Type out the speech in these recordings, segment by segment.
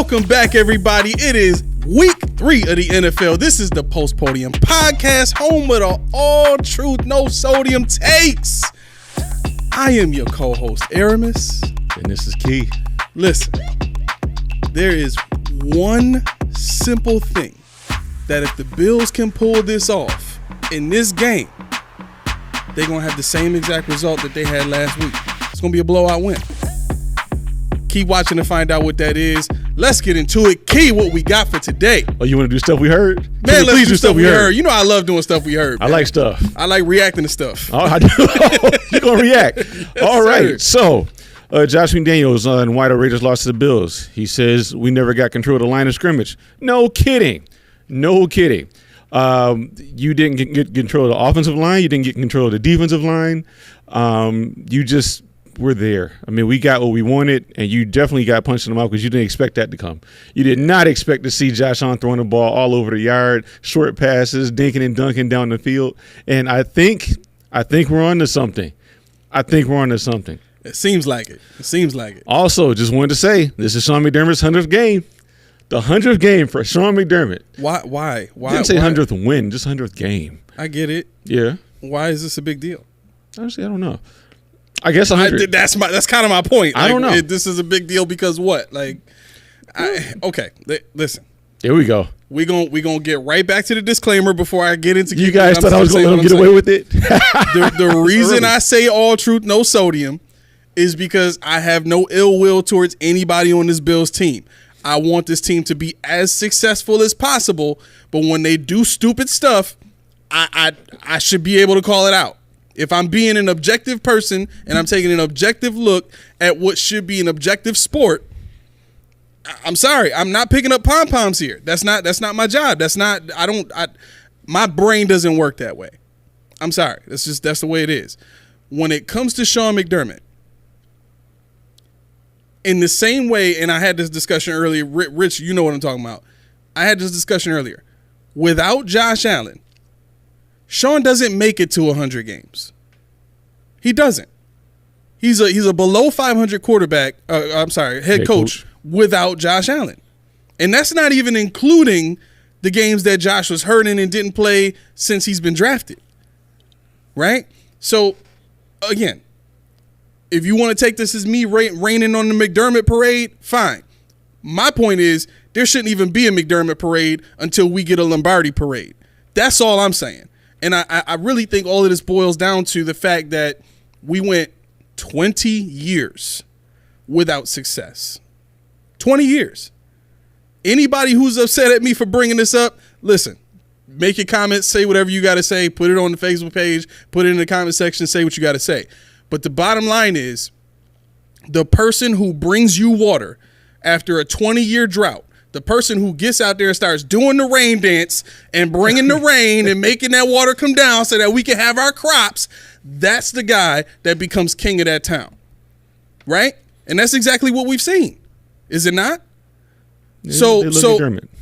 Welcome back, everybody. It is week 3 of the NFL. This is the Post Podium Podcast, home with all truth, no sodium takes. I am your co-host, Aramis. And this is Key. Listen, there is one simple thing that if the Bills can pull this off in this game, they're going to have the same exact result that they had last week. It's going to be a blowout win. Keep watching to find out what that is. Let's get into it. Key, what we got for today. Oh, you want to do stuff we heard? Man, let's do stuff we heard. You know I love doing stuff we heard. Man. I like stuff. I like reacting to stuff. Oh, I do. You're going to react. Yes, all right. Sir. So, Josh McDaniels on why the Raiders lost to the Bills. He says, we never got control of the line of scrimmage. No kidding. No kidding. You didn't get control of the offensive line. You didn't get control of the defensive line. You just were there. I mean, we got what we wanted, and you definitely got punched in the mouth because you didn't expect that to come. You did not expect to see Josh Allen throwing the ball all over the yard, short passes, dinking and dunking down the field. And I think we're on to something. It seems like it. Also, just wanted to say, this is Sean McDermott's 100th game. The 100th game for Sean McDermott. Why? Didn't say 100th win, just 100th game. I get it. Yeah. Why is this a big deal? Honestly, I don't know. I guess 100. That's kind of my point. I don't know. This is a big deal because what? Okay. Listen. Here we go. We gonna get right back to the disclaimer before I get into. You guys thought I was going to let him get away with it? The reason I say all truth, no sodium, is because I have no ill will towards anybody on this Bills team. I want this team to be as successful as possible, but when they do stupid stuff, I should be able to call it out. If I'm being an objective person and I'm taking an objective look at what should be an objective sport, I'm sorry, I'm not picking up pom-poms here. That's not my job. My brain doesn't work that way. I'm sorry. That's the way it is. When it comes to Sean McDermott, in the same way, and I had this discussion earlier, Rich, you know what I'm talking about. I had this discussion earlier. Without Josh Allen, Sean doesn't make it to 100 games. He doesn't. He's a below 500 quarterback. Head coach without Josh Allen, and that's not even including the games that Josh was hurting and didn't play since he's been drafted. Right. So, again, if you want to take this as me raining on the McDermott parade, fine. My point is there shouldn't even be a McDermott parade until we get a Lombardi parade. That's all I'm saying. And I really think all of this boils down to the fact that we went 20 years without success. 20 years. Anybody who's upset at me for bringing this up, listen, make your comments, say whatever you got to say, put it on the Facebook page, put it in the comment section, say what you got to say. But the bottom line is the person who brings you water after a 20-year drought, the person who gets out there and starts doing the rain dance and bringing the rain and making that water come down so that we can have our crops, that's the guy that becomes king of that town, right? And that's exactly what we've seen, is it not? So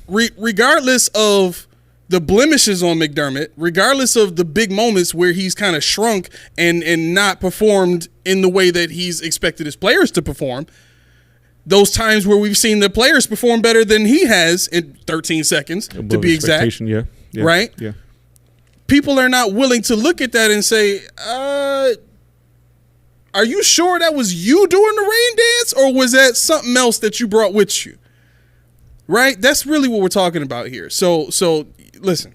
regardless of the blemishes on McDermott, regardless of the big moments where he's kind of shrunk and not performed in the way that he's expected his players to perform, those times where we've seen the players perform better than he has in 13 seconds, to be exact. Yeah. Right? Yeah. People are not willing to look at that and say, are you sure that was you doing the rain dance, or was that something else that you brought with you? Right? That's really what we're talking about here. So listen,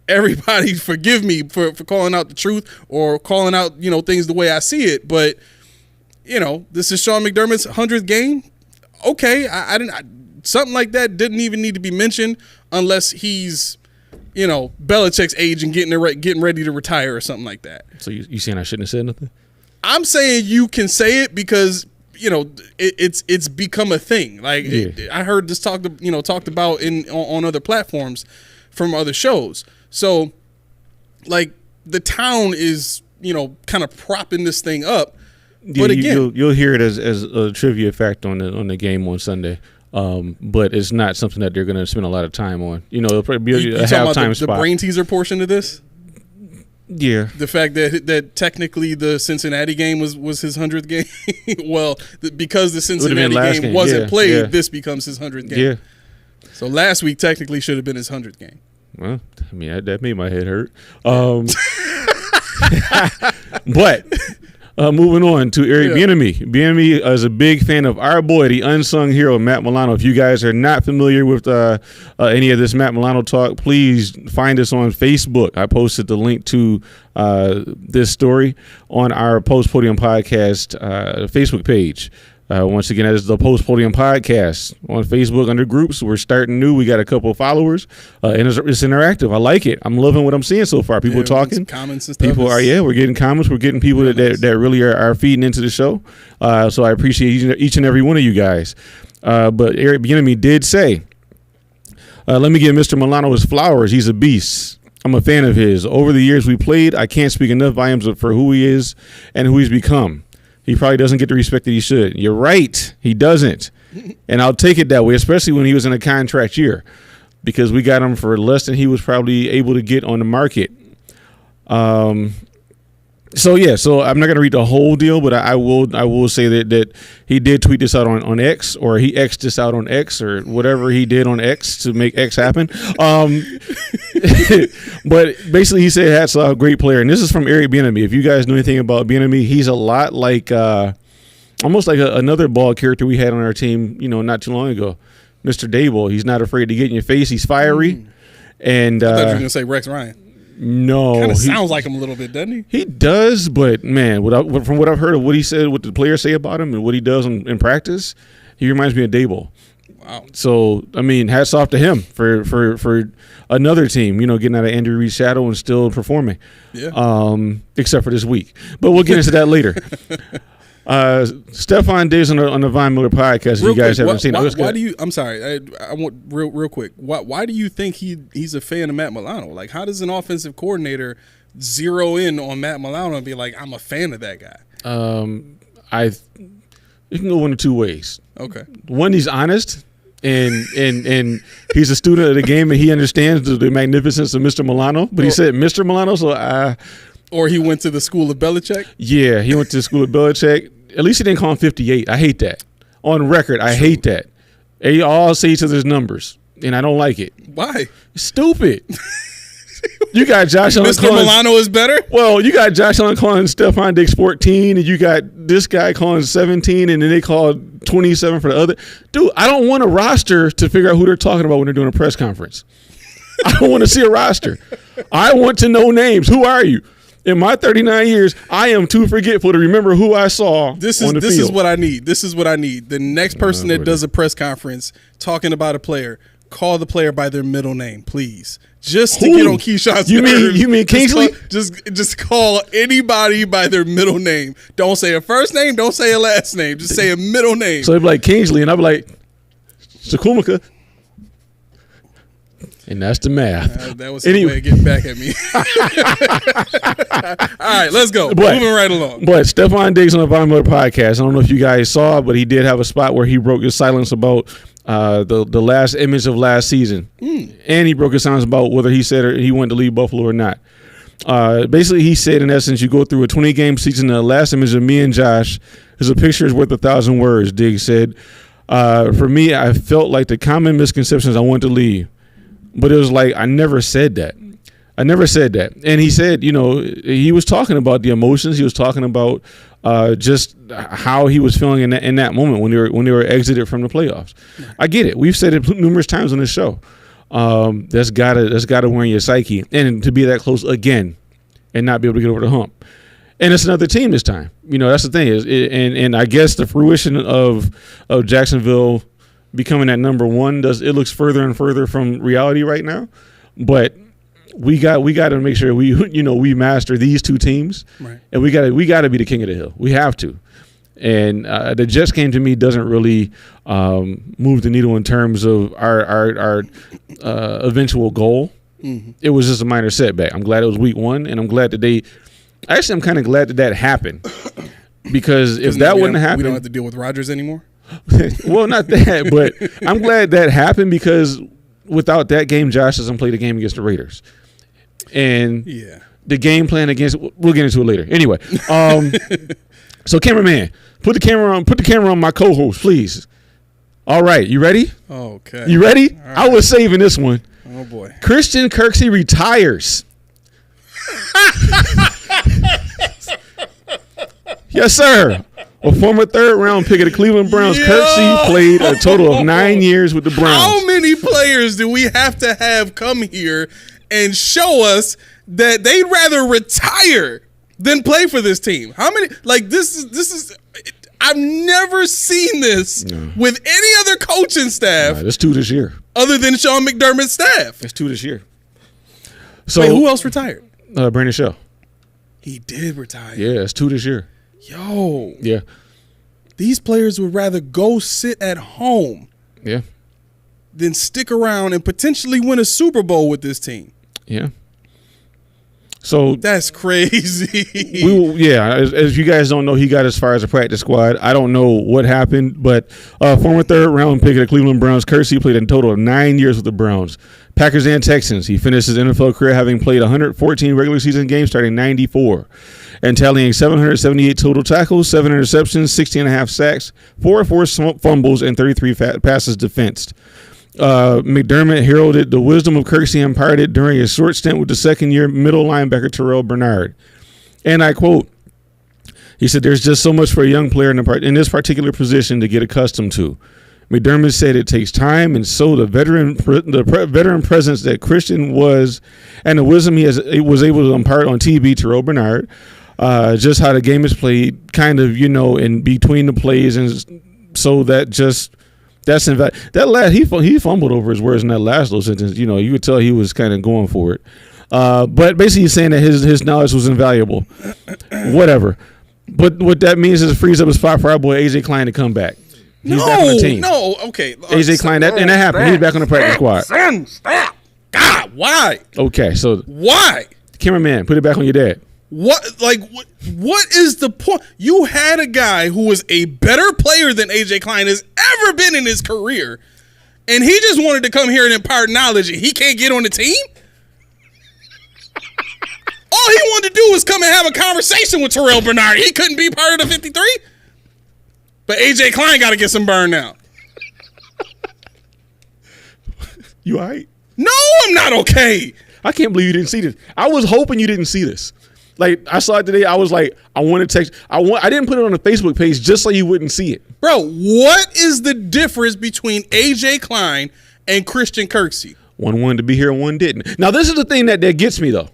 everybody forgive me for calling out the truth or calling out, things the way I see it, but this is Sean McDermott's 100th game. Okay, something like that didn't even need to be mentioned unless he's, Belichick's age and getting ready to retire or something like that. So you saying I shouldn't have said nothing? I'm saying you can say it because it's become a thing. Like I heard this talked about on other platforms from other shows. So like the town is kind of propping this thing up. But again, you'll hear it as a trivia fact on the game on Sunday. But it's not something that they're going to spend a lot of time on. It'll probably be a halftime spot. The brain teaser portion of this? Yeah. The fact that technically the Cincinnati game was his 100th game. Well, because the Cincinnati game wasn't played, this becomes his 100th game. Yeah. So last week technically should have been his 100th game. Well, I mean, that made my head hurt. But moving on to Eric Bieniemy. Bieniemy is a big fan of our boy, the unsung hero, Matt Milano. If you guys are not familiar with any of this Matt Milano talk, please find us on Facebook. I posted the link to this story on our Post Podium Podcast Facebook page. Once again, that is the Post Podium Podcast on Facebook under groups. We're starting new. We got a couple of followers, and it's interactive. I like it. I'm loving what I'm seeing so far. People are talking. Comments and stuff. People are, we're getting comments. We're getting people that really are feeding into the show. So I appreciate each and every one of you guys. But Eric Bieniemy did say, let me give Mr. Milano his flowers. He's a beast. I'm a fan of his. Over the years we played, I can't speak enough volumes for who he is and who he's become. He probably doesn't get the respect that he should. You're right. He doesn't. And I'll take it that way, especially when he was in a contract year, because we got him for less than he was probably able to get on the market. So I'm not going to read the whole deal, but I will say that he did tweet this out on X, or he X'd this out on X, or whatever he did on X to make X happen. But basically he said hats off, great player. And this is from Eric Bieniemy. If you guys know anything about Bieniemy, he's a lot like almost like another ball character we had on our team, not too long ago, Mr. Dable. He's not afraid to get in your face. He's fiery. And I thought you were going to say Rex Ryan. No, kind of sounds like him a little bit, doesn't he? He does, but man, from what I've heard of what he said, what the players say about him, and what he does in practice, he reminds me of Dable. Wow. So I mean, hats off to him for another team, getting out of Andy Reid's shadow and still performing. Yeah. Except for this week, but we'll get into that later. Stefan Diggs on the Von Miller podcast. If you guys haven't seen it, why do you? I'm sorry. I want real quick. Why do you think he's a fan of Matt Milano? Like, how does an offensive coordinator zero in on Matt Milano and be like, I'm a fan of that guy? It can go one of two ways. Okay. One, he's honest. And he's a student of the game, and he understands the magnificence of Mr. Milano. But he said Mr. Milano, so or he went to the school of Belichick. Yeah, he went to the school of Belichick. At least he didn't call him 58. I hate that. On record, I hate that. They all say each other's numbers, and I don't like it. Why? It's stupid. You got Josh Allen. Mr. Milano is better? Well, you got Josh Allen calling Stephon Diggs 14, and you got this guy calling 17, and then they call 27 for the other. Dude, I don't want a roster to figure out who they're talking about when they're doing a press conference. I don't want to see a roster. I want to know names. Who are you? In my 39 years, I am too forgetful to remember who I saw on the field. This is what I need. This is what I need. The next person that does a press conference talking about a player, call the player by their middle name, please. Just to get on Keyshawn's nerves. You mean Kingsley? Just call anybody by their middle name. Don't say a first name. Don't say a last name. Just say a middle name. So they'd be like Kingsley, and I'd be like, Sakumika. And that's the math. That was the way of getting back at me. All right, let's go. Moving right along. But Stefan Diggs on the Von Miller podcast, I don't know if you guys saw, but he did have a spot where he broke his silence about the last image of last season. And he broke his silence about whether he said he wanted to leave Buffalo or not. Basically, he said, in essence, you go through a 20-game season, the last image of me and Josh is a picture is worth 1,000 words, Diggs said. For me, I felt like the common misconceptions I wanted to leave. But it was like, I never said that. And he said, he was talking about the emotions. He was talking about just how he was feeling in that moment when they were exited from the playoffs. I get it. We've said it numerous times on this show. That's gotta wear in your psyche, and to be that close again and not be able to get over the hump. And it's another team this time. That's the thing and I guess the fruition of Jacksonville becoming that number one it looks further and further from reality right now. But we got to make sure we master these two teams, right. And we got to be the king of the hill. We have to. And the Jets game to me doesn't really move the needle in terms of our eventual goal. Mm-hmm. It was just a minor setback. I'm glad it was week one, and I'm glad that I'm kind of glad that happened, because if that wouldn't happen, we don't have to deal with Rodgers anymore. Well, not that, but I'm glad that happened, because without that game, Josh doesn't play the game against the Raiders. And the game plan against. We'll get into it later. Anyway, so cameraman, put the camera on my co-host, please. All right, you ready? Okay. You ready? Right. I was saving this one. Oh boy. Christian Kirksey retires. Yes, sir. A former third-round pick of the Cleveland Browns, Kirksey played a total of 9 years with the Browns. How many players do we have to have come here and show us that they'd rather retire than play for this team? How many? Like this is. I've never seen this with any other coaching staff. That's 2 this year. Other than Sean McDermott's staff. That's 2 this year. So wait, who else retired? Brandon Shell. He did retire. Yeah, it's 2 this year. Yo. Yeah. These players would rather go sit at home. Yeah. Than stick around and potentially win a Super Bowl with this team. Yeah. So that's crazy. As you guys don't know, he got as far as a practice squad. I don't know what happened, but former third-round pick of the Cleveland Browns, Kirksey played a total of 9 years with the Browns, Packers, and Texans. He finished his NFL career having played 114 regular season games starting in '94 and tallying 778 total tackles, 7 interceptions, 16.5 sacks, 4 forced fumbles, and 33 passes defensed. McDermott heralded the wisdom of Kirksey and imparted during his short stint with the second-year middle linebacker Terrell Bernard. And I quote, he said, "There's just so much for a young player in this particular position to get accustomed to." McDermott said it takes time, and so the veteran presence that Christian was and the wisdom he was able to impart on TV, Terrell Bernard, just how the game is played, kind of, in between the plays, and so that just – that last he fumbled over his words in that last little sentence. You could tell he was kind of going for it. But basically he's saying that his knowledge was invaluable. Whatever. But what that means is it frees up his spot for our boy AJ Klein to come back. He's back on the team. Okay. AJ Klein, and that happened. He's back on the practice squad. Stop. God, why? Okay, so why? Cameraman, put it back on your dad. What is the point? You had a guy who was a better player than AJ Klein has ever been in his career, and he just wanted to come here and impart knowledge, and he can't get on the team? All he wanted to do was come and have a conversation with Terrell Bernard. He couldn't be part of the 53? But AJ Klein got to get some burn now. You all right? No, I'm not okay. I can't believe you didn't see this. I was hoping you didn't see this. Like, I saw it today. I was like, I want to text. I didn't put it on the Facebook page just so you wouldn't see it. Bro, what is the difference between AJ Klein and Christian Kirksey? One wanted to be here and one didn't. Now, this is the thing that gets me, though.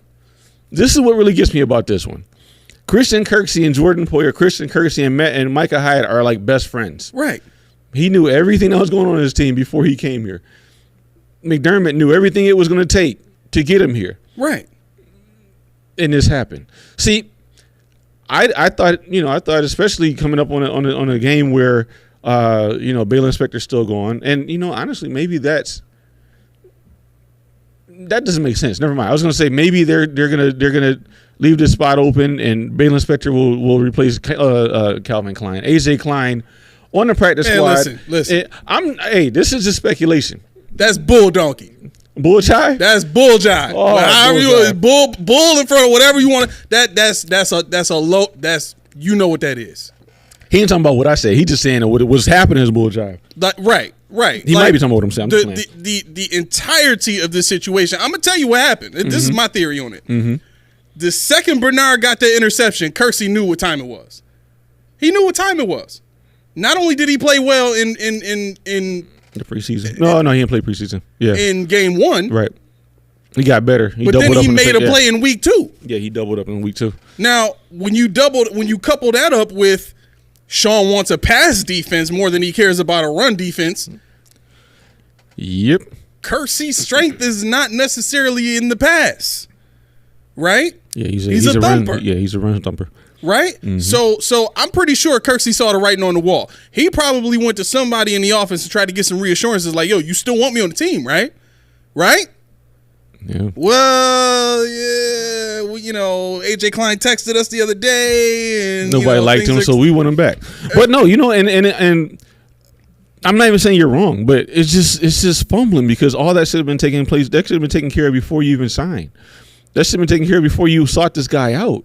This is what really gets me about this one. Christian Kirksey and Jordan Poyer, Christian Kirksey and Micah Hyde are like best friends. Right. He knew everything that was going on in his team before he came here. McDermott knew everything it was going to take to get him here. Right. And this happened. See, I thought especially coming up on a game where Baylor Inspector's still going, and honestly maybe that doesn't make sense. Never mind. I was going to say maybe they're gonna leave this spot open and Baylor Inspector will replace Calvin Klein, AJ Klein on the practice squad. Listen. This is just speculation. That's bull donkey. Bull jive? That's bull jive. Bull in front of whatever you want. That's a low. You know what that is. He ain't talking about what I say. He just saying that what was happening is bull jive. Right. He might be talking about what I'm saying. The entirety of this situation. I'm gonna tell you what happened. This is my theory on it. Mm-hmm. The second Bernard got that interception, Kirksey knew what time it was. He knew what time it was. Not only did he play well in the preseason. No, he didn't play preseason. Yeah. In game 1. Right. He got better. He but then he made a play in week 2. Yeah, he doubled up in week 2. Now, when you couple that up with Sean wants a pass defense more than he cares about a run defense. Yep. Kirksey's strength is not necessarily in the pass. Right? Yeah, he's a thumper. He's a run thumper. Right? Mm-hmm. So I'm pretty sure Kirksey saw the writing on the wall. He probably went to somebody in the office and tried to get some reassurances like, yo, you still want me on the team, right? Right? Yeah. Well, yeah, AJ Klein texted us the other day and nobody liked him, so we want him back. But no, and I'm not even saying you're wrong, but it's just fumbling because all that should have been taking place. That should have been taken care of before you even signed. That should have been taken care of before you sought this guy out.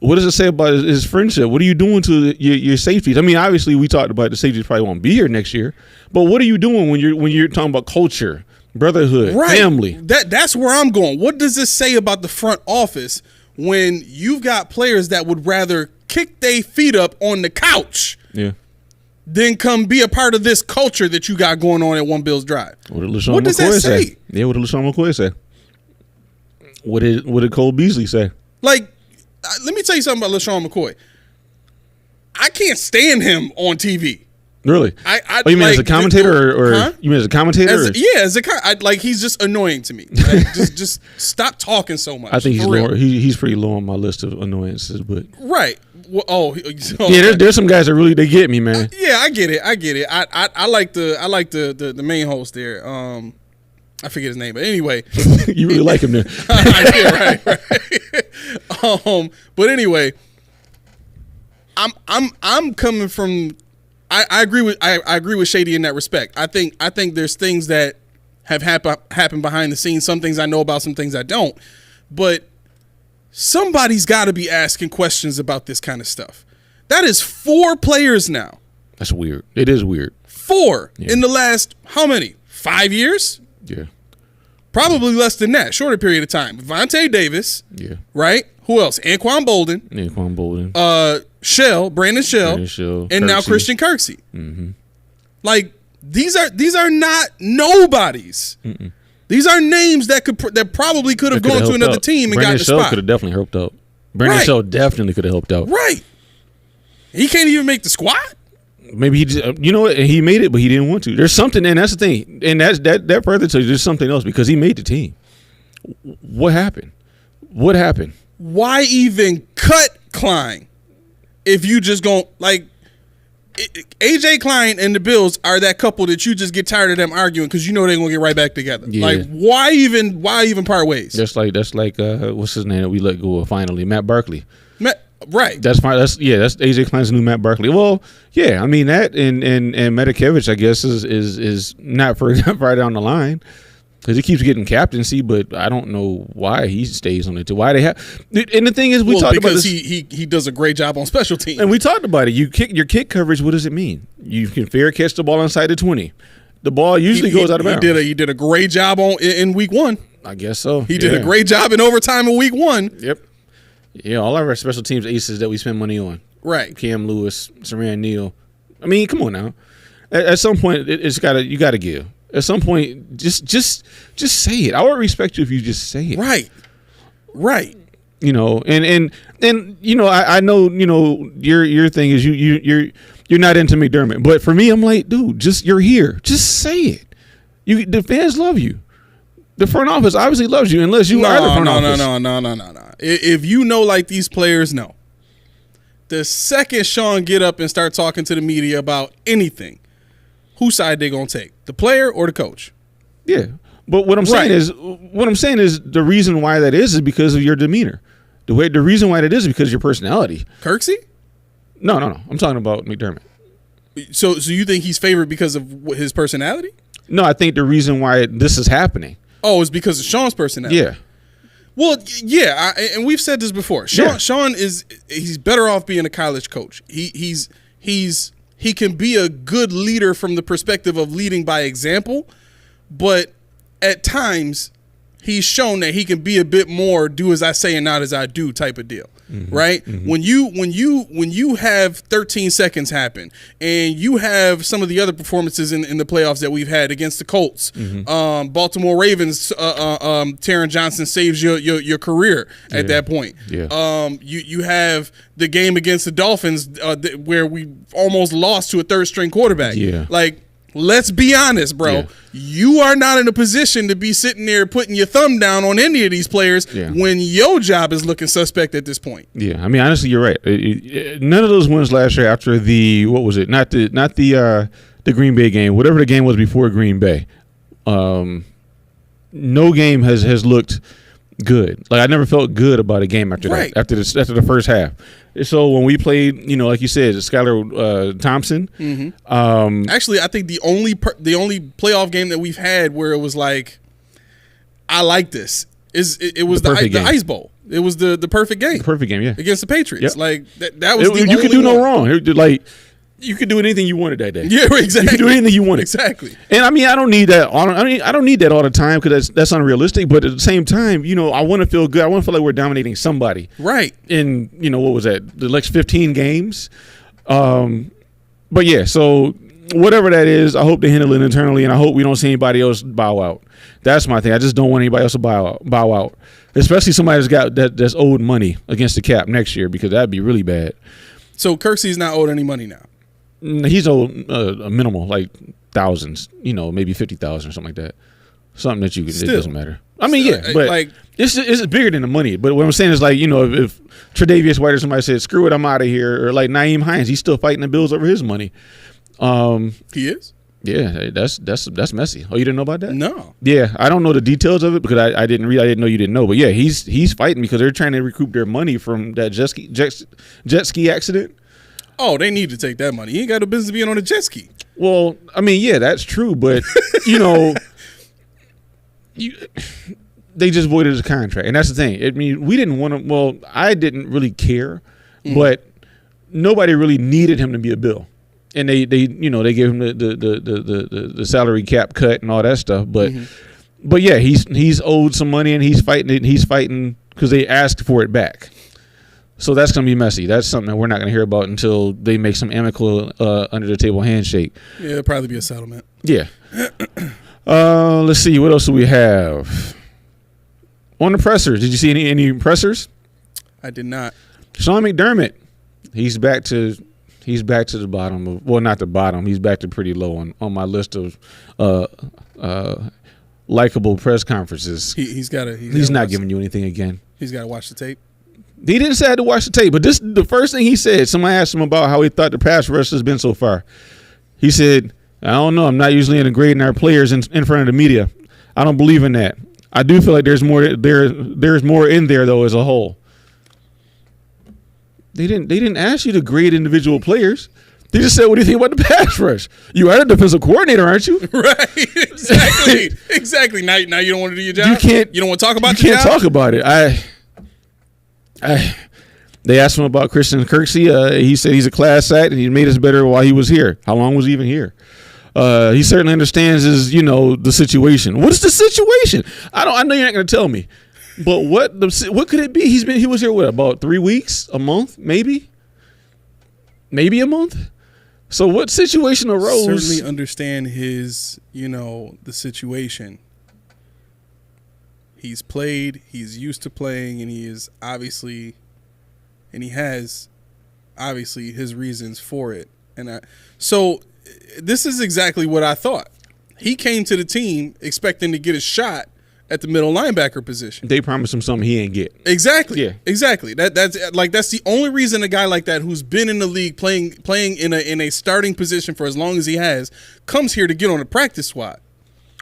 What does it say about his friendship? What are you doing to your safeties? I mean, obviously, we talked about the safeties probably won't be here next year, but what are you doing when you're talking about culture, brotherhood, family? That's where I'm going. What does this say about the front office when you've got players that would rather kick their feet up on the couch than come be a part of this culture that you got going on at One Bills Drive? What does that say? Yeah, what did LaShawn McCoy say? What did Cole Beasley say? Like, let me tell you something about LaShawn McCoy. I can't stand him on TV. Really? You mean as a commentator, or you mean as a commentator? He's just annoying to me. Like, just stop talking so much. I think he's pretty low on my list of annoyances, but right. Well, there's some guys that really they get me, man. I get it. I like the main host there. I forget his name, but anyway, you really like him there. Yeah, right. But anyway, I'm coming from. I agree with Shady in that respect. I think there's things that have happened behind the scenes. Some things I know about, some things I don't. But somebody's got to be asking questions about this kind of stuff. That is 4 players now. That's weird. It is weird. 4 in the last how many? 5 years? Yeah. Probably less than that. Shorter period of time. Vontae Davis. Yeah. Right? Who else? Anquan Bolden. Brandon Shell. And now Christian Kirksey. Mm-hmm. Like, these are not nobodies. Mm-mm. These are names that probably could have gone to another team and got the spot. Brandon Shell could have definitely helped out. Brandon Shell definitely could have helped out. Right. He can't even make the squad. Maybe he just, you know what? He made it, but he didn't want to. There's something, and that's the thing. And that further tells you there's something else because he made the team. What happened? Why even cut Klein if you just go like AJ Klein and the Bills are that couple that you just get tired of them arguing because you know they're gonna get right back together. Yeah. Like why even part ways? That's like what's his name that we let go of finally? Matt Barkley. Right. That's fine. That's AJ Klein's new Matt Barkley. Well, yeah, I mean that and Medikevich, I guess, is not for right down the line because he keeps getting captaincy, but I don't know why he stays on it. Why they have? And the thing is, we talked about this. He does a great job on special teams, and we talked about it. Your kick coverage. What does it mean? You can fair catch the ball inside the 20. The ball usually goes out of bounds. He did a great job in week 1. I guess so. He did a great job in overtime in week 1. Yep. Yeah, all of our special teams aces that we spend money on. Right. Cam Lewis, Saran Neal. I mean, come on now. At some point, you gotta give. At some point, just say it. I would respect you if you just say it. Right. You know, and you know, I know, you know, your thing is you're not into McDermott, but for me, I'm like, dude, you're here. Just say it. The fans love you. The front office obviously loves you unless you are the front office. No. If you know like these players know, the second Sean get up and start talking to the media about anything, whose side they gonna take? The player or the coach? Yeah. But what I'm saying is the reason why that is because of your demeanor. The reason why that is because of your personality. Kirksey? No. I'm talking about McDermott. So you think he's favored because of his personality? No, I think the reason why this is happening. Oh, it's because of Sean's personality. Yeah. Well, yeah, and we've said this before. Sean he's better off being a college coach. He can be a good leader from the perspective of leading by example, but at times he's shown that he can be a bit more do as I say and not as I do type of deal. Mm-hmm. Right? Mm-hmm. When you have 13 seconds happen and you have some of the other performances in the playoffs that we've had against the Colts, mm-hmm. Baltimore Ravens, Taron Johnson saves your career at that point. Yeah. You have the game against the Dolphins where we almost lost to a third string quarterback. Yeah. Like, let's be honest, bro. Yeah. You are not in a position to be sitting there putting your thumb down on any of these players when your job is looking suspect at this point. Yeah, I mean, honestly, you're right. None of those wins last year after what was it? Not the Green Bay game, whatever the game was before Green Bay. No game has looked good. Like I never felt good about a game after that. After the first half. So when we played, like you said, Skylar Thompson. Mm-hmm. Actually, I think the only playoff game that we've had where it was like, I like this. It was the Ice Bowl. It was the perfect game. The perfect game, yeah. Against the Patriots. Yep. Like that was the you could do no one. wrong. Like you could do anything you wanted that day. Yeah, exactly. You could do anything you wanted. Exactly. And I mean, I don't need that. I don't need that all the time because that's unrealistic. But at the same time, I want to feel good. I want to feel like we're dominating somebody. Right. In what was that? The next 15 games. But yeah, so whatever that is, I hope they handle it internally, and I hope we don't see anybody else bow out. That's my thing. I just don't want anybody else to bow out, especially somebody that's owed money against the cap next year, because that'd be really bad. So Kirksey's not owed any money now. He's owed a minimal, like thousands, maybe 50,000 or something like that. Something that it doesn't matter. I mean, yeah, but like it's bigger than the money. But what I'm saying is, like, if Tre'Davious White or somebody said, "Screw it, I'm out of here," or like Nyheim Hines, he's still fighting the Bills over his money. He is. Yeah, that's messy. Oh, you didn't know about that? No. Yeah, I don't know the details of it because I didn't read. I didn't know you didn't know. But yeah, he's fighting because they're trying to recoup their money from that jet ski accident. Oh, they need to take that money. He ain't got no business being on a jet ski. Well, I mean, yeah, that's true, but they just voided his contract, and that's the thing. I mean, we didn't want to. Well, I didn't really care, but nobody really needed him to be a Bill. And they gave him the salary cap cut and all that stuff, but yeah, he's owed some money and he's fighting because they asked for it back. So that's gonna be messy. That's something that we're not gonna hear about until they make some amicable under the table handshake. Yeah, it'll probably be a settlement. Yeah. Let's see, what else do we have on the pressers? Did you see any pressers? I did not. Sean McDermott, he's back to the bottom of, well, not the bottom. He's back to pretty low on my list of likable press conferences. He's not giving you anything again. He's got to watch the tape. He didn't say I had to watch the tape, but this the first thing he said. Somebody asked him about how he thought the pass rush has been so far. He said, "I don't know. I'm not usually integrating our players in front of the media. I don't believe in that. I do feel like there's more in there though as a whole." They didn't ask you to grade individual players. They just said, "What do you think about the pass rush? You are the defensive coordinator, aren't you?" Right. Exactly. Exactly. Now you don't want to do your job. You don't want to talk about your job. You can't talk about it. They asked him about Christian Kirksey. He said he's a class act and he made us better while he was here. How long was he even here? He certainly understands the situation. What is the situation? I know you're not going to tell me. But what could it be? He was here about 3 weeks, a month, maybe a month. So what situation arose? Certainly understand his, the situation. He's played, he's used to playing, and he has obviously his reasons for it. And so this is exactly what I thought. He came to the team expecting to get a shot at the middle linebacker position. They promised him something he ain't get. Exactly. Yeah. Exactly. That's the only reason a guy like that who's been in the league playing in a starting position for as long as he has comes here to get on a practice squad.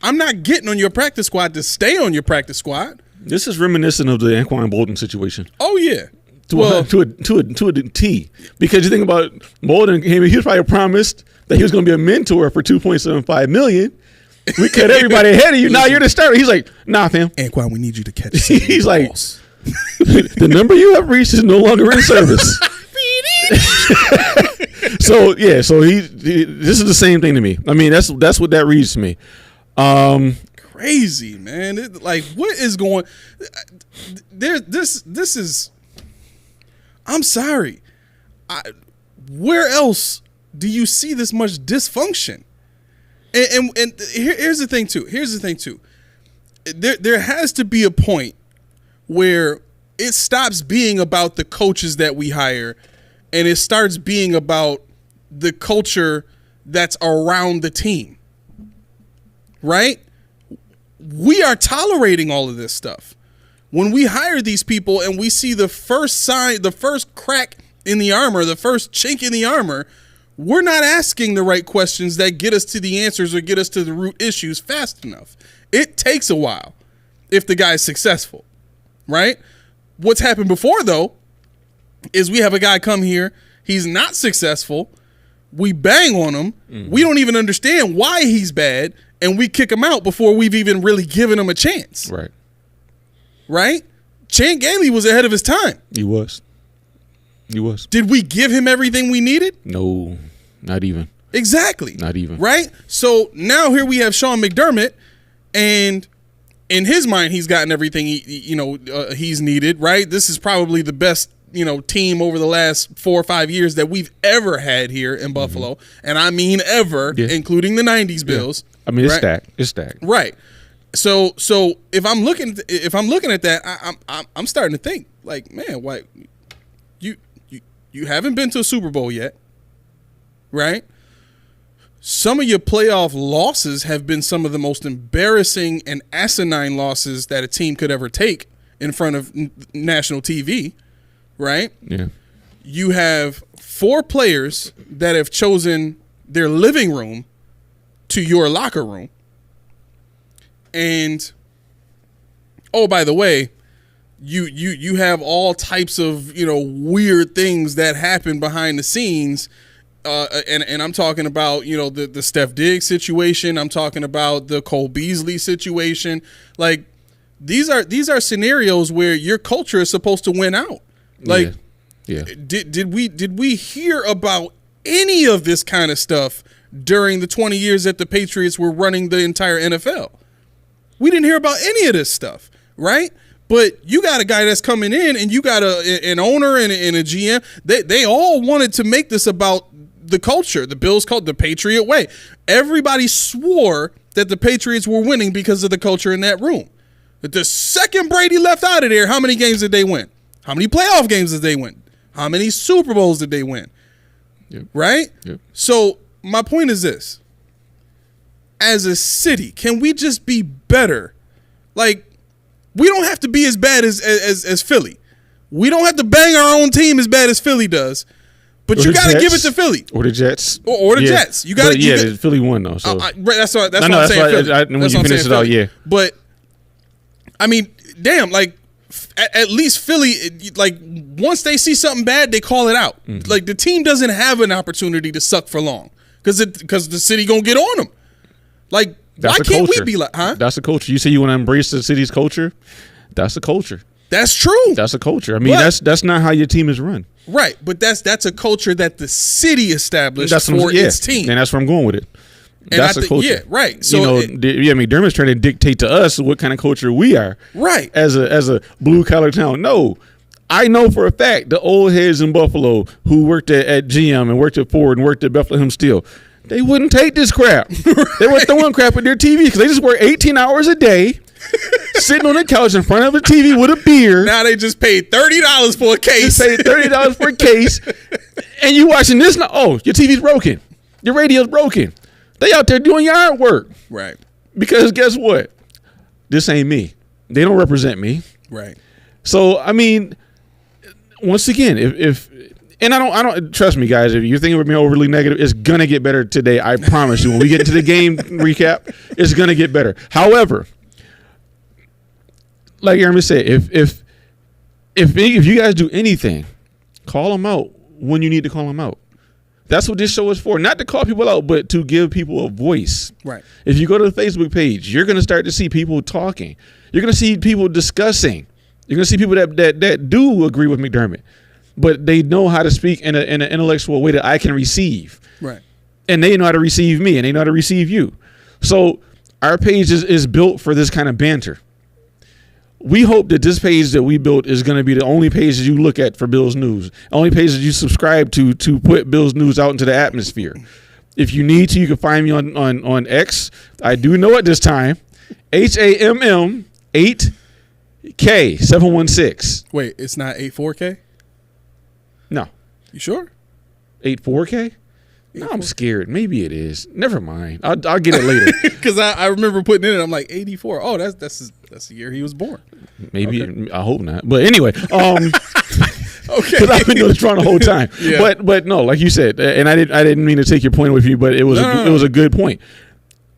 I'm not getting on your practice squad to stay on your practice squad. This is reminiscent of the Anquan Bolden situation. Oh yeah. To a T. Because you think about Bolden, he was probably promised that he was going to be a mentor for $2.75 million. We cut everybody ahead of you. Now you're the starter. He's like, nah, fam. Anquan, we need you to catch. He's like, the number you have reached is no longer in service. So yeah, this is the same thing to me. I mean, that's what that reads to me. Crazy, man. What is going there? This is. I'm sorry. Where else do you see this much dysfunction? And here's the thing too. There has to be a point where it stops being about the coaches that we hire, and it starts being about the culture that's around the team. Right? We are tolerating all of this stuff. When we hire these people and we see the first sign, the first crack in the armor, the first chink in the armor, we're not asking the right questions that get us to the answers or get us to the root issues fast enough. It takes a while if the guy's successful, right? What's happened before, though, is we have a guy come here, he's not successful, we bang on him, we don't even understand why he's bad, and we kick him out before we've even really given him a chance. Right. right? Chan Gailey was ahead of his time. He was. Did we give him everything we needed? No, not even. Exactly. Not even. Right? So now here we have Sean McDermott, and in his mind, he's gotten everything he's needed, right? This is probably the best, team over the last 4 or 5 years that we've ever had here in Buffalo. And I mean ever, including the 90s Bills. I mean, it's right? stacked. Right. So if I'm looking at that, I'm starting to think like, man, why you haven't been to a Super Bowl yet, right? Some of your playoff losses have been some of the most embarrassing and asinine losses that a team could ever take in front of national TV, right? Yeah. You have 4 players that have chosen their living room to your locker room. And, oh, by the way, you have all types of, weird things that happen behind the scenes. And I'm talking about, the Steph Diggs situation. I'm talking about the Cole Beasley situation. Like, these are scenarios where your culture is supposed to win out. Like, did we hear about any of this kind of stuff during the 20 years that the Patriots were running the entire NFL? We didn't hear about any of this stuff, right? But you got a guy that's coming in, and you got an owner and a GM. They all wanted to make this about the culture. The Bills called the Patriot way. Everybody swore that the Patriots were winning because of the culture in that room. But the second Brady left out of there, how many games did they win? How many playoff games did they win? How many Super Bowls did they win? Yep. Right? Yep. So my point is this. As a city, can we just be better? Like, we don't have to be as bad as Philly. We don't have to bang our own team as bad as Philly does. But you got to give it to Philly. Or the Jets. Or the Jets. You got to. Philly won, though. So. That's what I'm saying. When you finish it out, yeah. But, I mean, damn, like, at least Philly, like, once they see something bad, they call it out. Mm-hmm. Like, the team doesn't have an opportunity to suck for long because the city going to get on them. Like, why can't we be like, huh? That's the culture. You say you want to embrace the city's culture? That's the culture. That's true. That's a culture. I mean, that's not how your team is run. Right, but that's a culture that the city established for its team. And that's where I'm going with it. And that's a culture. Yeah, right. So McDermott's trying to dictate to us what kind of culture we are. Right. As a blue collar town. No. I know for a fact the old heads in Buffalo who worked at GM and worked at Ford and worked at Bethlehem Steel, they wouldn't take this crap. Right. They were throwing crap at their TV because they just work 18 hours a day, sitting on the couch in front of a TV with a beer. Now they just paid $30 for a case. They paid $30 for a case, and you watching this now. Oh, your TV's broken. Your radio's broken. They out there doing yard work. Right. Because guess what? This ain't me. They don't represent me. Right. So I mean, once again, if and I don't trust me, guys. If you're thinking we're being overly negative, it's gonna get better today. I promise you. When we get into the game recap, it's gonna get better. However, like Aaron said, if you guys do anything, call them out when you need to call them out. That's what this show is for. Not to call people out, but to give people a voice. Right. If you go to the Facebook page, you're gonna start to see people talking. You're gonna see people discussing. You're gonna see people that do agree with McDermott, but they know how to speak in an intellectual way that I can receive. Right. And they know how to receive me, and they know how to receive you. So our page is built for this kind of banter. We hope that this page that we built is going to be the only page that you look at for Bills News, only page that you subscribe to put Bills News out into the atmosphere. If you need to, you can find me on X. I do know at this time, HAMM 8K 716. Wait, it's not 84K? No. You sure? 84K? No, I'm scared. Maybe it is. Never mind. I'll get it later. Because I remember putting it in. I'm like 84. Oh, that's the year he was born. Maybe. Okay. I hope not. But anyway, okay. Because I've been doing this wrong the whole time. Yeah. But no, like you said, and I didn't mean to take your point with you, but it was it was a good point.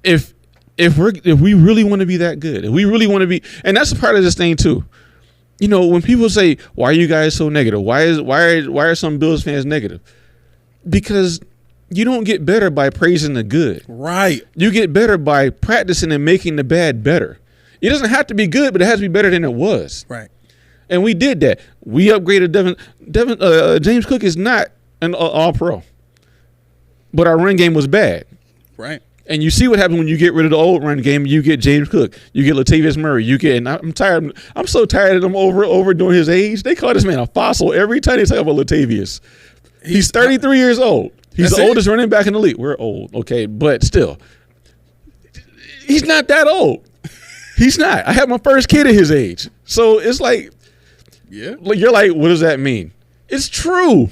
If we really want to be that good, if we really want to be, and that's a part of this thing too. You know, when people say, "Why are you guys so negative? Why are some Bills fans negative?" Because you don't get better by praising the good. Right. You get better by practicing and making the bad better. It doesn't have to be good, but it has to be better than it was. Right. And we did that. We upgraded Devin. James Cook is not an all-pro, but our run game was bad. Right. And you see what happens when you get rid of the old run game. You get James Cook. You get Latavius Murray. And I'm tired. I'm so tired of them overdoing his age. They call this man a fossil every time they talk about Latavius. He's 33 years old. He's the oldest running back in the league. We're old, okay, but still, he's not that old. He's not. I had my first kid at his age, so it's like, yeah, you're like, what does that mean? It's true.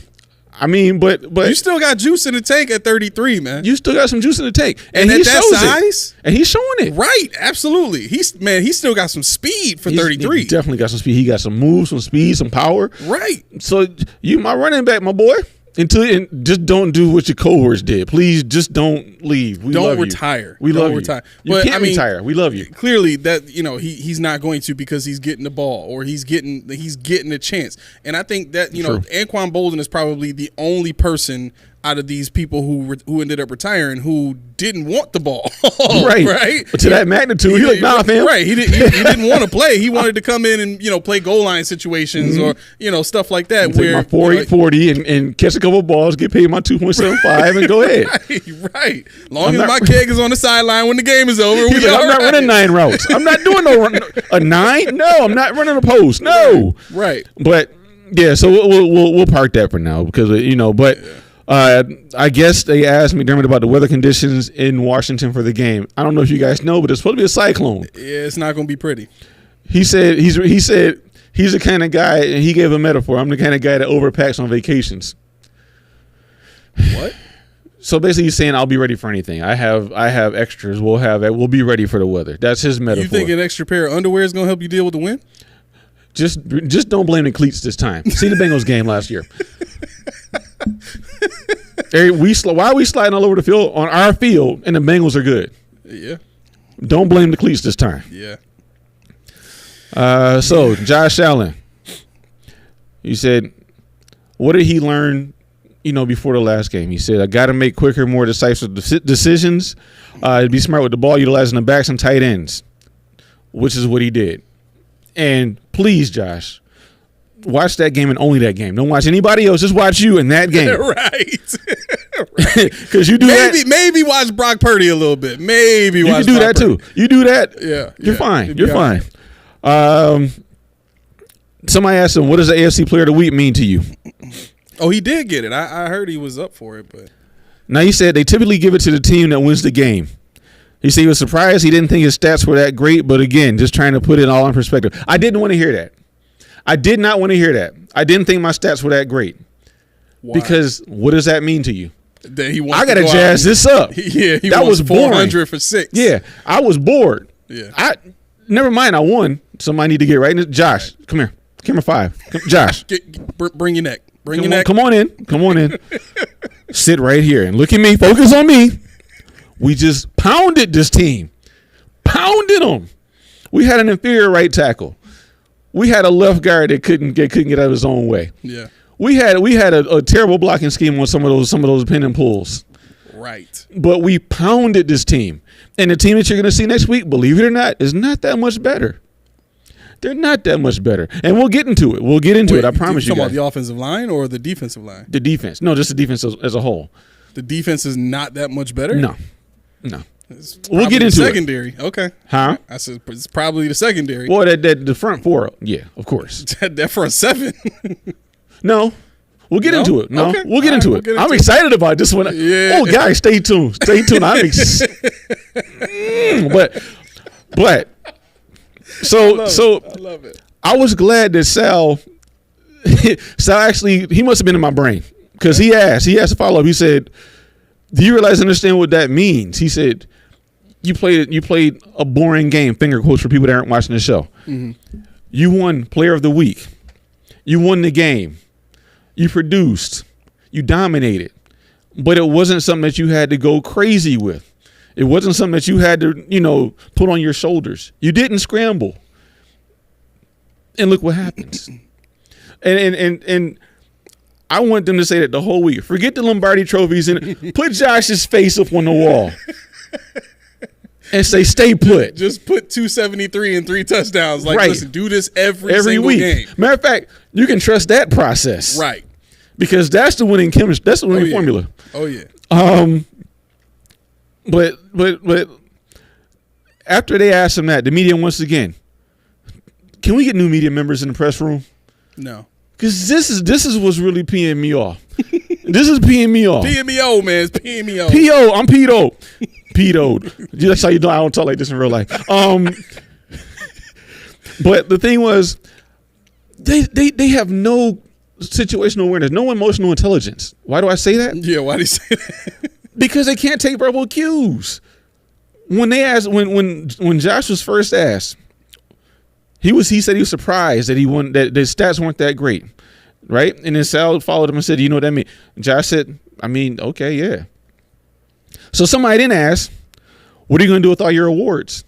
I mean, but you still got juice in the tank at 33, man. You still got some juice in the tank, and he at shows that size, it. And he's showing it. Right, absolutely. He still got some speed for 33. He definitely got some speed. He got some moves, some speed, some power. Right. So you, my running back, my boy. And just don't do what your cohorts did. Please, just don't leave. We don't love retire. You. We don't love retire. You. You can't retire. We love you. Clearly, that he's not going to because he's getting the ball or he's getting a chance. And I think that Anquan Bolden is probably the only person out of these people who ended up retiring who didn't want the ball. Right. But to that magnitude, he's like, nah, fam. Right. He didn't want to play. He wanted to come in and play goal line situations or stuff like that. Take my 4.840 and catch a couple of balls, get paid my 2.75 and go ahead. Right. Long as my keg is on the sideline when the game is over. He's like, I'm not running 9 routes. I'm not doing a 9. No, I'm not running a post. No. Right. But yeah, so we'll park that for now because but. Yeah. I guess they asked McDermott about the weather conditions in Washington for the game. I don't know if you guys know, but it's supposed to be a cyclone. Yeah, it's not going to be pretty. He said he's the kind of guy, and he gave a metaphor. I'm the kind of guy that overpacks on vacations. What? So basically, he's saying I'll be ready for anything. I have extras. We'll be ready for the weather. That's his metaphor. You think an extra pair of underwear is going to help you deal with the wind? Just don't blame the cleats this time. See the Bengals game last year. Why are we sliding all over the field on our field and the Bengals are good? Yeah. Don't blame the cleats this time. Yeah. So Josh Allen, he said, what did he learn, before the last game? He said, I got to make quicker, more decisive decisions, be smart with the ball, utilizing the backs and tight ends, which is what he did. And please, Josh, watch that game and only that game. Don't watch anybody else. Just watch you in that game. Right. Because you do that. Maybe watch Brock Purdy a little bit. Maybe you watch can do Brock that Purdy. too. You do that. Yeah. You're fine. You're fine. Right. Somebody asked him, what does the AFC Player of the Week mean to you? Oh, he did get it. I heard he was up for it. But now he said they typically give it to the team that wins the game. He said he was surprised. He didn't think his stats were that great. But again, just trying to put it all in perspective. I didn't want to hear that. I did not want to hear that. I didn't think my stats were that great. Why? Because what does that mean to you? That he I got to jazz this up. Yeah, that was 400 for 6. Yeah, I was bored. Yeah. Never mind, I won. Somebody need to get right. Josh, come here. Camera 5. Josh. Bring your neck. Come on in. Sit right here and look at me. Focus on me. We just pounded this team. Pounded them. We had an inferior right tackle. We had a left guard that couldn't get out of his own way. Yeah. We had a terrible blocking scheme on some of those pin and pulls. Right. But we pounded this team. And the team that you're going to see next week, believe it or not, is not that much better. They're not that much better. And we'll get into it. I promise you guys. Talking about the offensive line or the defensive line? The defense. No, just the defense as a whole. The defense is not that much better? No. We'll get into secondary. It. Okay. Huh? I said it's probably the secondary. Boy, the front 4, yeah, of course. that front 7. No. We'll get into it. No, okay. We'll get into it. I'm excited about this one. Yeah. Oh, guys, stay tuned. I'm but so I love it. I was glad that Sal actually, he must have been in my brain because he asked a follow up. He said, "Do you realize, understand what that means?" He said, "You played a boring game." Finger quotes for people that aren't watching the show. Mm-hmm. You won Player of the Week. You won the game. You produced. You dominated. But it wasn't something that you had to go crazy with. It wasn't something that you had to, put on your shoulders. You didn't scramble. And look what happens. And I want them to say that the whole week. Forget the Lombardi trophies and put Josh's face up on the wall. and say stay put. Just put 273 and 3 touchdowns. Like, Right. listen, do this every single week. game. Matter of fact, you can trust that process, Right. Because that's the winning chemistry. That's the winning formula. Oh yeah. But after they asked him that, the media once again, can we get new media members in the press room? No. Because this is what's really peeing me off. This is peeing me off. PMEO, man. It's PMEO. P.O. I'm pedo. Pedoed. That's how you know I don't talk like this in real life. But the thing was, they have no situational awareness, no emotional intelligence. Why do I say that? Yeah, why do you say that? Because they can't take verbal cues. When they asked, when Josh was first asked, he said he was surprised that that the stats weren't that great, right? And then Sal followed him and said, "You know what that mean?" Josh said, "I mean, okay, yeah." So somebody then asked, "What are you going to do with all your awards?"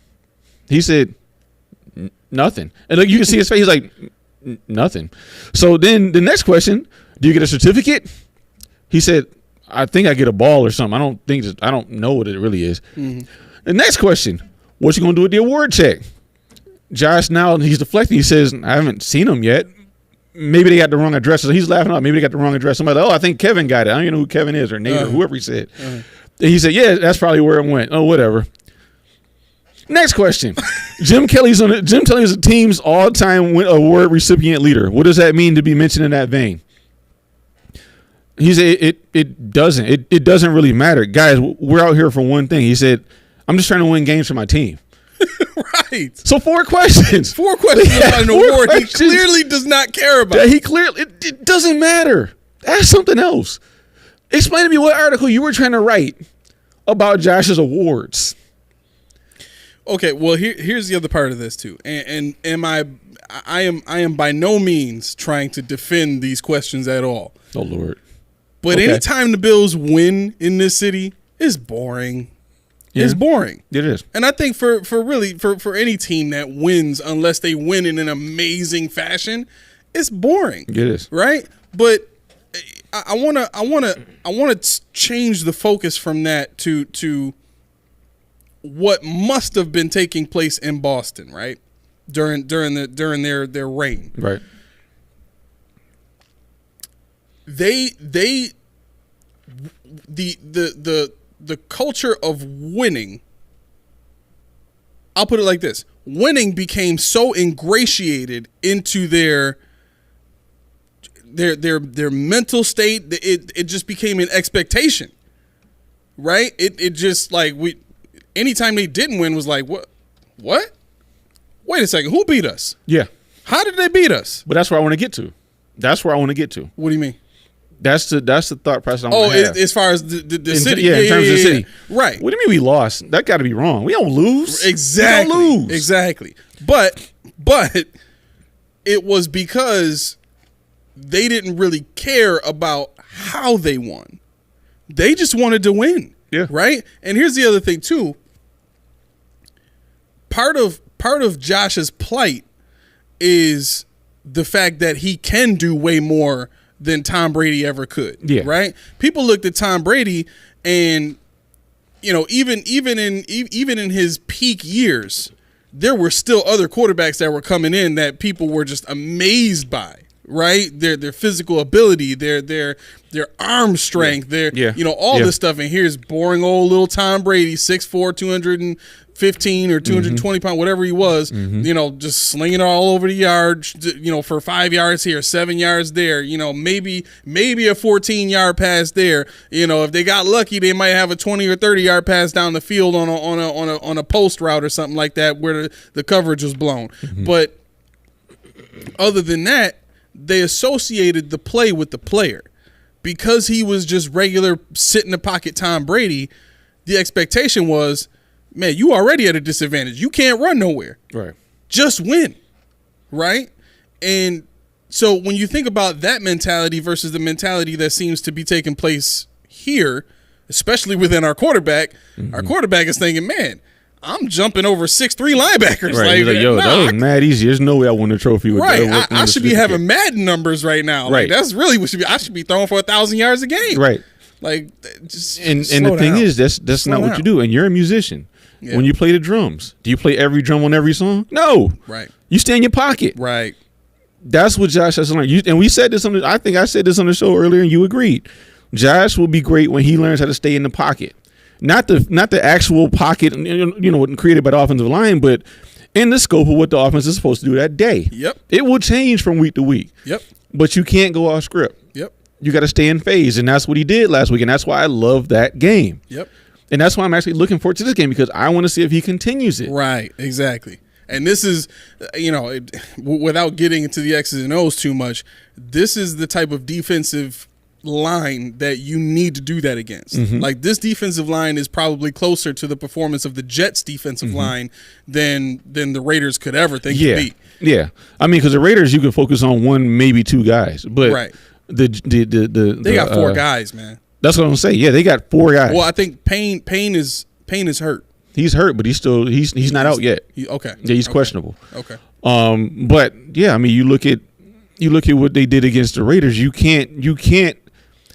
He said, "Nothing." And like you can see his face, he's like, "Nothing." So then the next question, "Do you get a certificate?" He said, "I think I get a ball or something. I don't know what it really is." Mm-hmm. The next question, "What you going to do with the award check?" Josh, now he's deflecting. He says, "I haven't seen them yet. Maybe they got the wrong address." So he's laughing out. Maybe they got the wrong address. Somebody, "Oh, I think Kevin got it." I don't even know who Kevin is or Nate or whoever he said. He said, "Yeah, that's probably where it went." Oh, whatever. Next question. Jim Kelly's the team's all-time award recipient leader. What does that mean to be mentioned in that vein? He said it doesn't really matter. Guys, we're out here for one thing. He said, "I'm just trying to win games for my team." Right. So 4 questions. 4 questions about an award he clearly does not care about. It doesn't matter. Ask something else. Explain to me what article you were trying to write about Josh's awards. Okay, well here's the other part of this too, and I am by no means trying to defend these questions at all. Oh Lord! But anytime the Bills win in this city, it's boring. Yeah. It's boring. It is, and I think for any team that wins, unless they win in an amazing fashion, it's boring. It is, right? But I wanna change the focus from that to what must have been taking place in Boston, right? During their reign. Right. The culture of winning, I'll put it like this. Winning became so ingratiated into their mental state, it just became an expectation. Right? It just like anytime they didn't win was like, what? Wait a second, who beat us? Yeah. How did they beat us? But that's where I want to get to. What do you mean? That's the thought process I want to have. As far as the city. Yeah, in terms of the city. Right. What do you mean we lost? That got to be wrong. We don't lose. Exactly. We don't lose. Exactly. But it was because they didn't really care about how they won. They just wanted to win. Yeah. Right? And here's the other thing too. Part of Josh's plight is the fact that he can do way more than Tom Brady ever could. Yeah. Right? People looked at Tom Brady and even in his peak years, there were still other quarterbacks that were coming in that people were just amazed by. Right, their physical ability, their arm strength, all this stuff. And here's boring old little Tom Brady, 6'4", 215 or 220 pounds, whatever he was. Just slinging it all over the yard. For 5 yards here, 7 yards there. Maybe a 14-yard pass there. If they got lucky, they might have a 20 or 30-yard pass down the field on a post route or something like that where the coverage was blown. But other than that, they associated the play with the player. Because he was just regular sit in the pocket Tom Brady, the expectation was, man, you already at a disadvantage. You can't run nowhere. Right. Just win. Right? And so when you think about that mentality versus the mentality that seems to be taking place here, especially within our quarterback is thinking, man, I'm jumping over 6'3" linebackers. Right. Like, yo, that was mad easy. There's no way I won the trophy with that. Right. I should be having Madden numbers right now. Right. Like, that's really what should be. I should be throwing for 1,000 yards a game. Right. Like, just and the thing is, that's not what you do. And you're a musician. Yeah. When you play the drums, do you play every drum on every song? No. Right. You stay in your pocket. Right. That's what Josh has to learn. And we said this I think I said this on the show earlier, and you agreed. Josh will be great when he learns how to stay in the pocket, not the actual pocket, created by the offensive line, but in the scope of what the offense is supposed to do that day. Yep. It will change from week to week. Yep. But you can't go off script. Yep. You got to stay in phase, and that's what he did last week, and that's why I love that game. Yep. And that's why I'm actually looking forward to this game, because I want to see if he continues it. Right. Exactly. And this is, without getting into the X's and O's too much, this is the type of defensive line that you need to do that against. Mm-hmm. Like, this defensive line is probably closer to the performance of the Jets defensive line than the Raiders could ever think to be. Yeah. I mean, because the Raiders, you can focus on one, maybe two guys, but right. They got four guys, man. That's what I'm saying. Yeah, they got four guys. Well, I think Payne is hurt. He's hurt, but he's not out yet. Okay. Yeah, he's questionable. Okay. But yeah, I mean, you look at what they did against the Raiders. You can't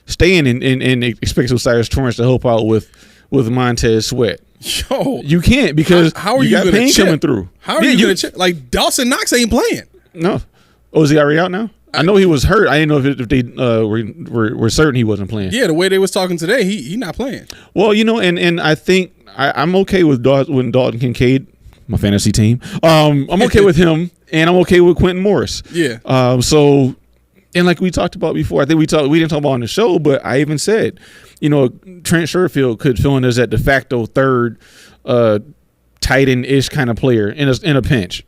stay in and expect Osiris Torrance to help out with Montez Sweat. Yo, you can't, because how are you got gonna Payne chip? coming through. How are you gonna chip? Like, Dawson Knox ain't playing. No. Oh, is he already out now? I know he was hurt. I didn't know if they were certain he wasn't playing. Yeah, the way they was talking today, he not playing. Well, and I think I'm okay with Dalton Kincaid, my fantasy team. I'm okay with him, and I'm okay with Quentin Morris. Yeah. So, and like we talked about before, I think we didn't talk about on the show, but I even said, Trent Sherfield could fill in as that de facto third tight end-ish kind of player in a pinch.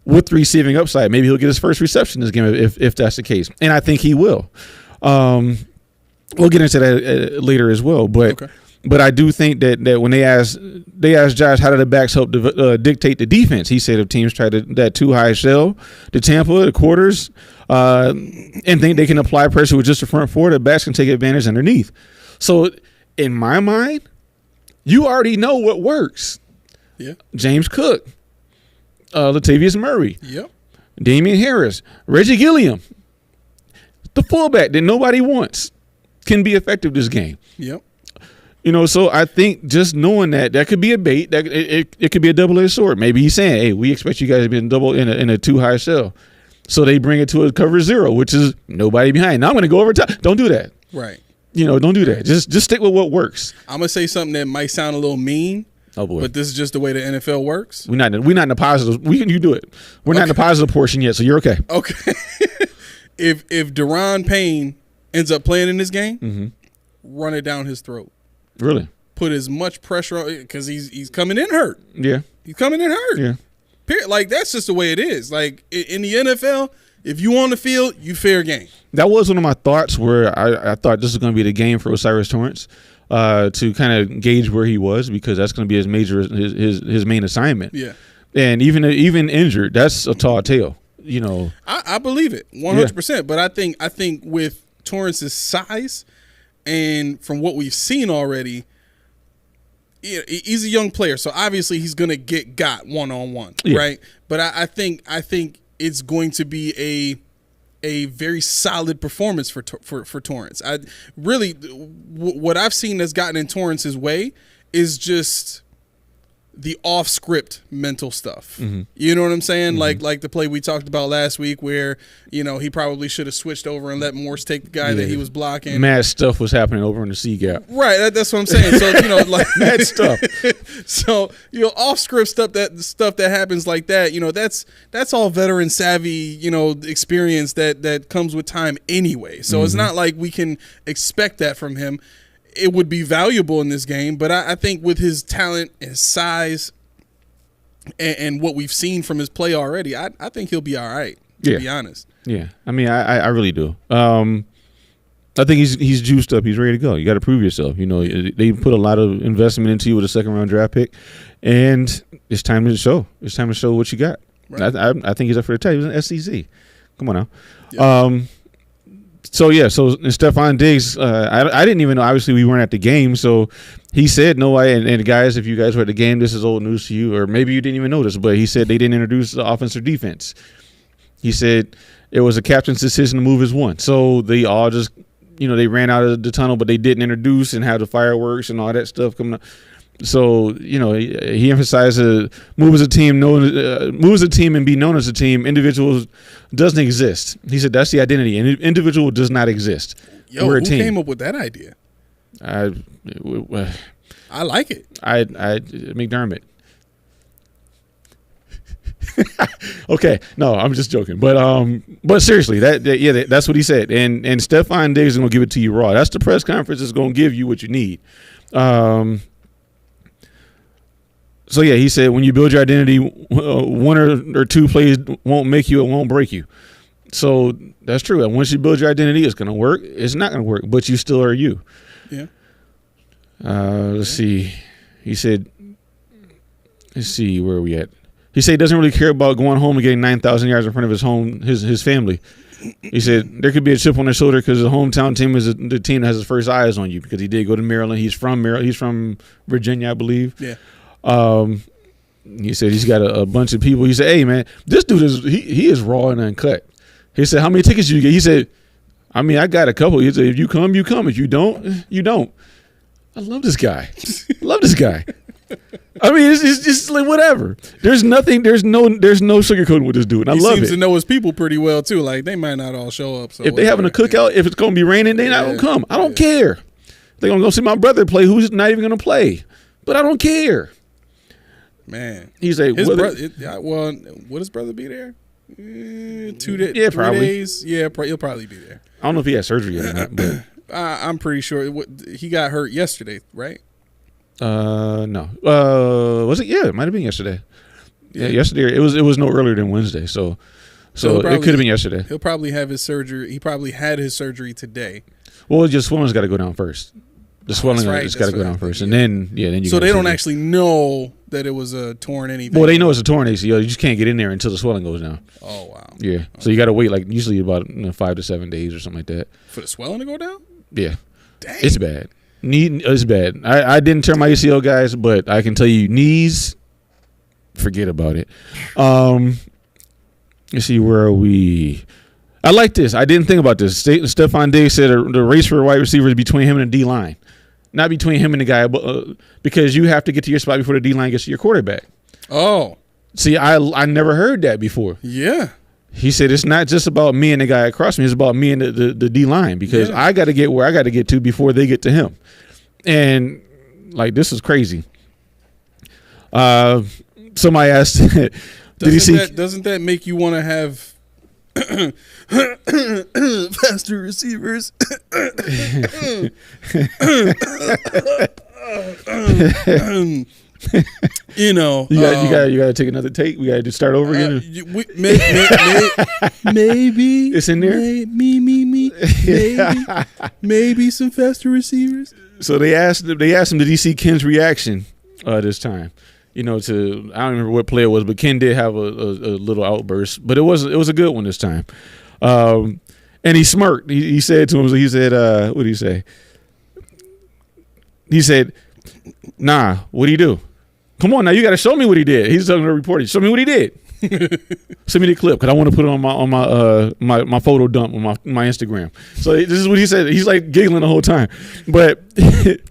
With the receiving upside, maybe he'll get his first reception this game if that's the case, and I think he will. We'll get into that later as well, but I do think that when they asked Josh how do the backs help dictate the defense, he said if teams try that too high shell to Tampa, the quarters, and think they can apply pressure with just the front four, the backs can take advantage underneath. So in my mind, you already know what works. Yeah, James Cook. Latavius Murray, yep, Damian Harris, Reggie Gilliam, the fullback that nobody wants, can be effective this game. Yep. So I think just knowing that could be a bait, that it could be a double-edged sword. Maybe he's saying, "Hey, we expect you guys to be in a too high shell," so they bring it to a cover zero, which is nobody behind. Now I'm going to go over top. Don't do that. Right. Don't do that. Just stick with what works. I'm gonna say something that might sound a little mean. Oh boy! But this is just the way the NFL works. We're not in the positive. You do it. We're not in the positive portion yet, so you're okay. Okay. if Deron Payne ends up playing in this game, run it down his throat. Really? Put as much pressure on, because he's coming in hurt. Yeah. He's coming in hurt. Yeah. Like, that's just the way it is. Like, in the NFL, if you on the field, you fair game. That was one of my thoughts, where I thought this was going to be the game for Osiris Torrance. To kind of gauge where he was, because that's going to be his main assignment. Yeah, and even injured, that's a tall tale. I believe it 100%. But I think with Torrance's size and from what we've seen already, he's a young player, so obviously he's going to got one-on-one, right? But I think it's going to be a very solid performance for Torrance. What I've seen that's gotten in Torrance's way is just the off-script mental stuff. You know what I'm saying? Like the play we talked about last week, where he probably should have switched over and let Morse take the guy that he was blocking. Mad stuff was happening over in the C gap. Right, that's what I'm saying. So like mad stuff. So off-script stuff that happens like that. That's all veteran savvy. Experience that comes with time anyway. So it's not like we can expect that from him. It would be valuable in this game, but I think with his talent, his size, and what we've seen from his play already, I think he'll be all right, to be honest. Yeah, I mean, I really do. I think he's juiced up. He's ready to go. You got to prove yourself. They put a lot of investment into you with a second-round draft pick, and it's time to show. It's time to show what you got. Right. I think he's up for the test. He was an SEC. Come on now. Yep. So Stephon Diggs, I didn't even know. Obviously, we weren't at the game, so he said no. And guys, if you guys were at the game, this is old news to you, or maybe you didn't even notice. But he said they didn't introduce the offense or defense. He said it was a captain's decision to move as one. So they all just, they ran out of the tunnel, but they didn't introduce and have the fireworks and all that stuff coming up. So, he emphasizes move as a team, move as a team and be known as a team. Individuals doesn't exist. He said that's the identity. And individual does not exist. Yo, We're a who team. came up with that idea? I like it. McDermott. Okay, no, I'm just joking. But seriously, that's what he said. And Stephon Diggs is gonna give it to you raw. That's the press conference that's gonna give you what you need. So yeah, he said when you build your identity, one or two plays won't make you, it won't break you. So that's true. And once you build your identity, it's gonna work. It's not gonna work, but you still are you. Yeah. Let's see. He said, let's see, where are we at? He said he doesn't really care about going home and getting 9,000 yards in front of his family. He said there could be a chip on his shoulder because the hometown team is the team that has his first eyes on you because he did go to Maryland. He's from Maryland. He's from Virginia, I believe. Yeah. He said he's got a bunch of people. He said, hey, man, this dude he is raw and uncut. He said, how many tickets did you get? He said, I mean, I got a couple. He said, if you come, you come. If you don't, you don't. I love this guy. I mean, it's just like whatever. There's no sugarcoating with this dude. And I love it. He seems to know his people pretty well too. Like they might not all show up. So if they having a cookout, if it's gonna be raining, they not gonna come. I don't care. They're gonna go see my brother play, who's not even gonna play. But I don't care. Man, he's like, well, would his brother be there? 2 days. Yeah, 3 probably. Days. Yeah, he'll probably be there. I don't know if he had surgery yet or not. But I'm pretty sure he got hurt yesterday, right? No. Was it? Yeah, it might have been yesterday. Yeah, yesterday. It was no earlier than Wednesday. So it could have been yesterday. He'll probably have his surgery. He probably had his surgery today. Well, just swelling's got to go down first. The swelling has got to go down first, and then you. So they don't actually know that it was a torn anything. Well, they know it's a torn ACL. You just can't get in there until the swelling goes down. Oh wow. Yeah. Okay. So you got to wait usually about 5 to 7 days or something like that for the swelling to go down. Yeah. Dang. It's bad. It's bad. I didn't tear my ACL, guys, but I can tell you knees, forget about it. Let's see, where are we? I like this. I didn't think about this. Stephon Diggs said the race for a wide receiver is between him and the D-line. Not between him and the guy, because you have to get to your spot before the D-line gets to your quarterback. Oh. See, I never heard that before. Yeah. He said it's not just about me and the guy across me. It's about me and the D-line because I got to get where I got to get to before they get to him. And, this is crazy. Somebody asked, doesn't that make you want to have faster receivers? You got to take another take. We got to start over again. Maybe it's in there. Maybe some faster receivers. So they asked him, did he see Ken's reaction this time? I don't remember what play it was, but Ken did have a little outburst, but it was a good one this time. And he smirked. He said to him, what did he say? He said, nah, what'd he do? Come on now, you got to show me what he did. He's talking to the reporter. Show me what he did. Send me the clip because I want to put it on my photo dump on my Instagram. So this is what he said. He's giggling the whole time. But if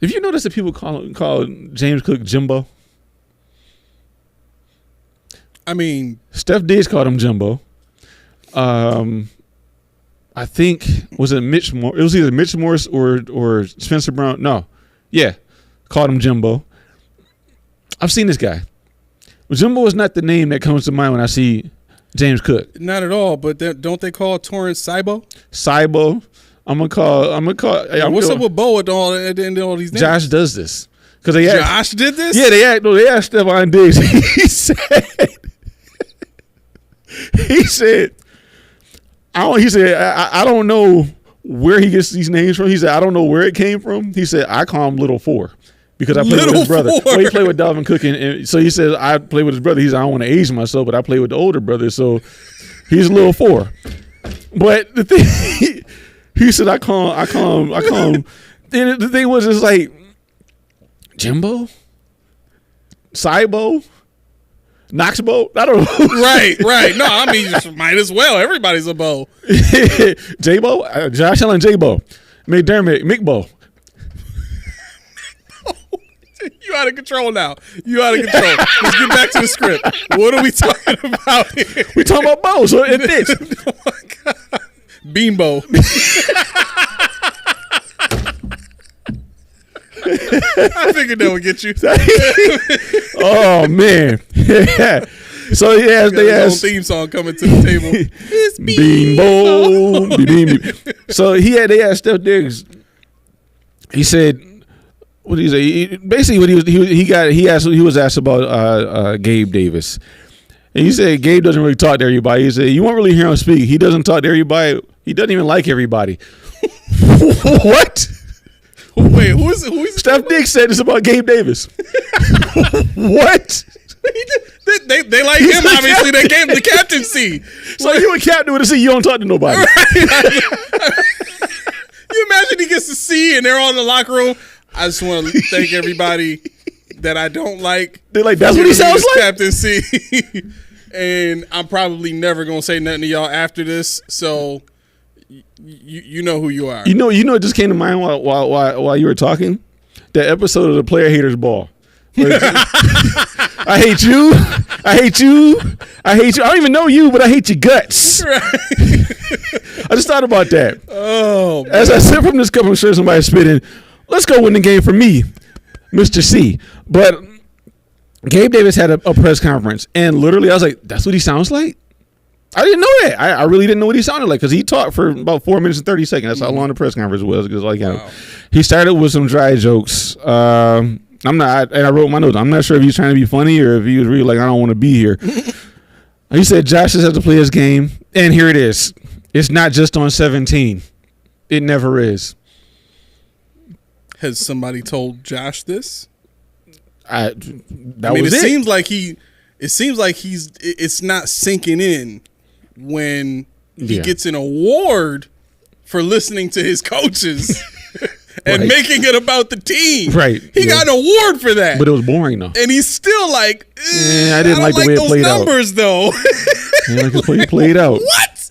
you notice that people call James Cook Jimbo, I mean, Steph Diggs called him Jimbo. I think was it Mitch Morris? It was either Mitch Morris or Spencer Brown. No, yeah, called him Jimbo. I've seen this guy. Jimbo is not the name that comes to mind when I see James Cook. Not at all. But don't they call Torrance Cybo? Cybo. I'm gonna call. What's up with Bo at the end of all these names? Josh does this because Josh did this. Yeah, they asked Stephon Diggs. He said, I don't know where he gets these names from. He said, I don't know where it came from. He said, I call him Little Four because I play with his brother. Well, he played with Dalvin Cook, and so he says I play with his brother. He said, I don't want to age myself, but I play with the older brother, so he's Little Four. But the thing, he said, I call him. And the thing was, it's like Jimbo, Cybo, Knoxbo. I don't know. Right. No, I mean, might as well. Everybody's a Bo. J-Bo, Josh Allen, J-Bo, McDermott, Mickbo. You out of control now. You out of control. Let's get back to the script. What are we talking about here? We talking about bow, so it fits. Oh my God. Beanbo. I figured that would get you. Oh man. So he asked, they asked, theme song coming to the table. It's Beanbo. So they asked Steph Diggs. He said, what did he say? Basically, what he was asked about Gabe Davis, and he said Gabe doesn't really talk to everybody. He said you won't really hear him speak. He doesn't talk to everybody. He doesn't even like everybody. What? Wait, who is Steph Diggs said this about Gabe Davis. What? They like him, obviously. They gave him the captaincy. So you a captain with a C, you don't talk to nobody. Right. You imagine he gets to C and they're all in the locker room. I just want to thank everybody that I don't like. They're like, that's what he sounds like? Captaincy. And I'm probably never going to say nothing to y'all after this. So you know who you are. You know it just came to mind while you were talking? That episode of the Player Haters Ball. I hate you. I hate you. I hate you. I don't even know you, but I hate your guts. Right. I just thought about that. Oh, man. As I sip from this cup, I'm sure somebody's spitting. Let's go win the game for me, Mr. C. But Gabe Davis had a press conference, and literally I was like, that's what he sounds like? I didn't know that. I really didn't know what he sounded like because he talked for about 4 minutes and 30 seconds. That's how long the press conference was. Wow. He started with some dry jokes. I wrote my notes. I'm not sure if he's trying to be funny or if he was really like, I don't want to be here. He said Josh just has to play his game, and here it is. It's not just on 17. It never is. Has somebody told Josh this? It seems like it's not sinking in when he gets an award for listening to his coaches. And making it about the team. Right. He got an award for that. But it was boring, though. And he's still like, I didn't like the way it played out. Those numbers, though. It played out. What?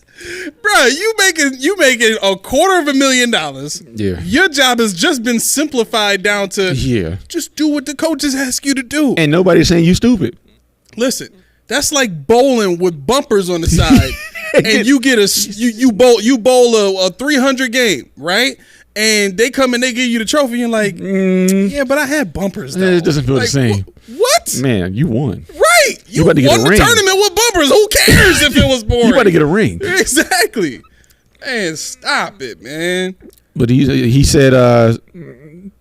Bro, you making $250,000. Yeah. Your job has just been simplified down to just do what the coaches ask you to do. And nobody's saying you stupid. Listen, that's like bowling with bumpers on the side. And you get you bowl a 300 game, right? And they come and they give you the trophy, and you're like, yeah, but I had bumpers, though. It doesn't feel the same. What? Man, you won. Right. You won the tournament with bumpers. Who cares if it was boring? You about to get a ring. Exactly. Man, stop it, man. But he said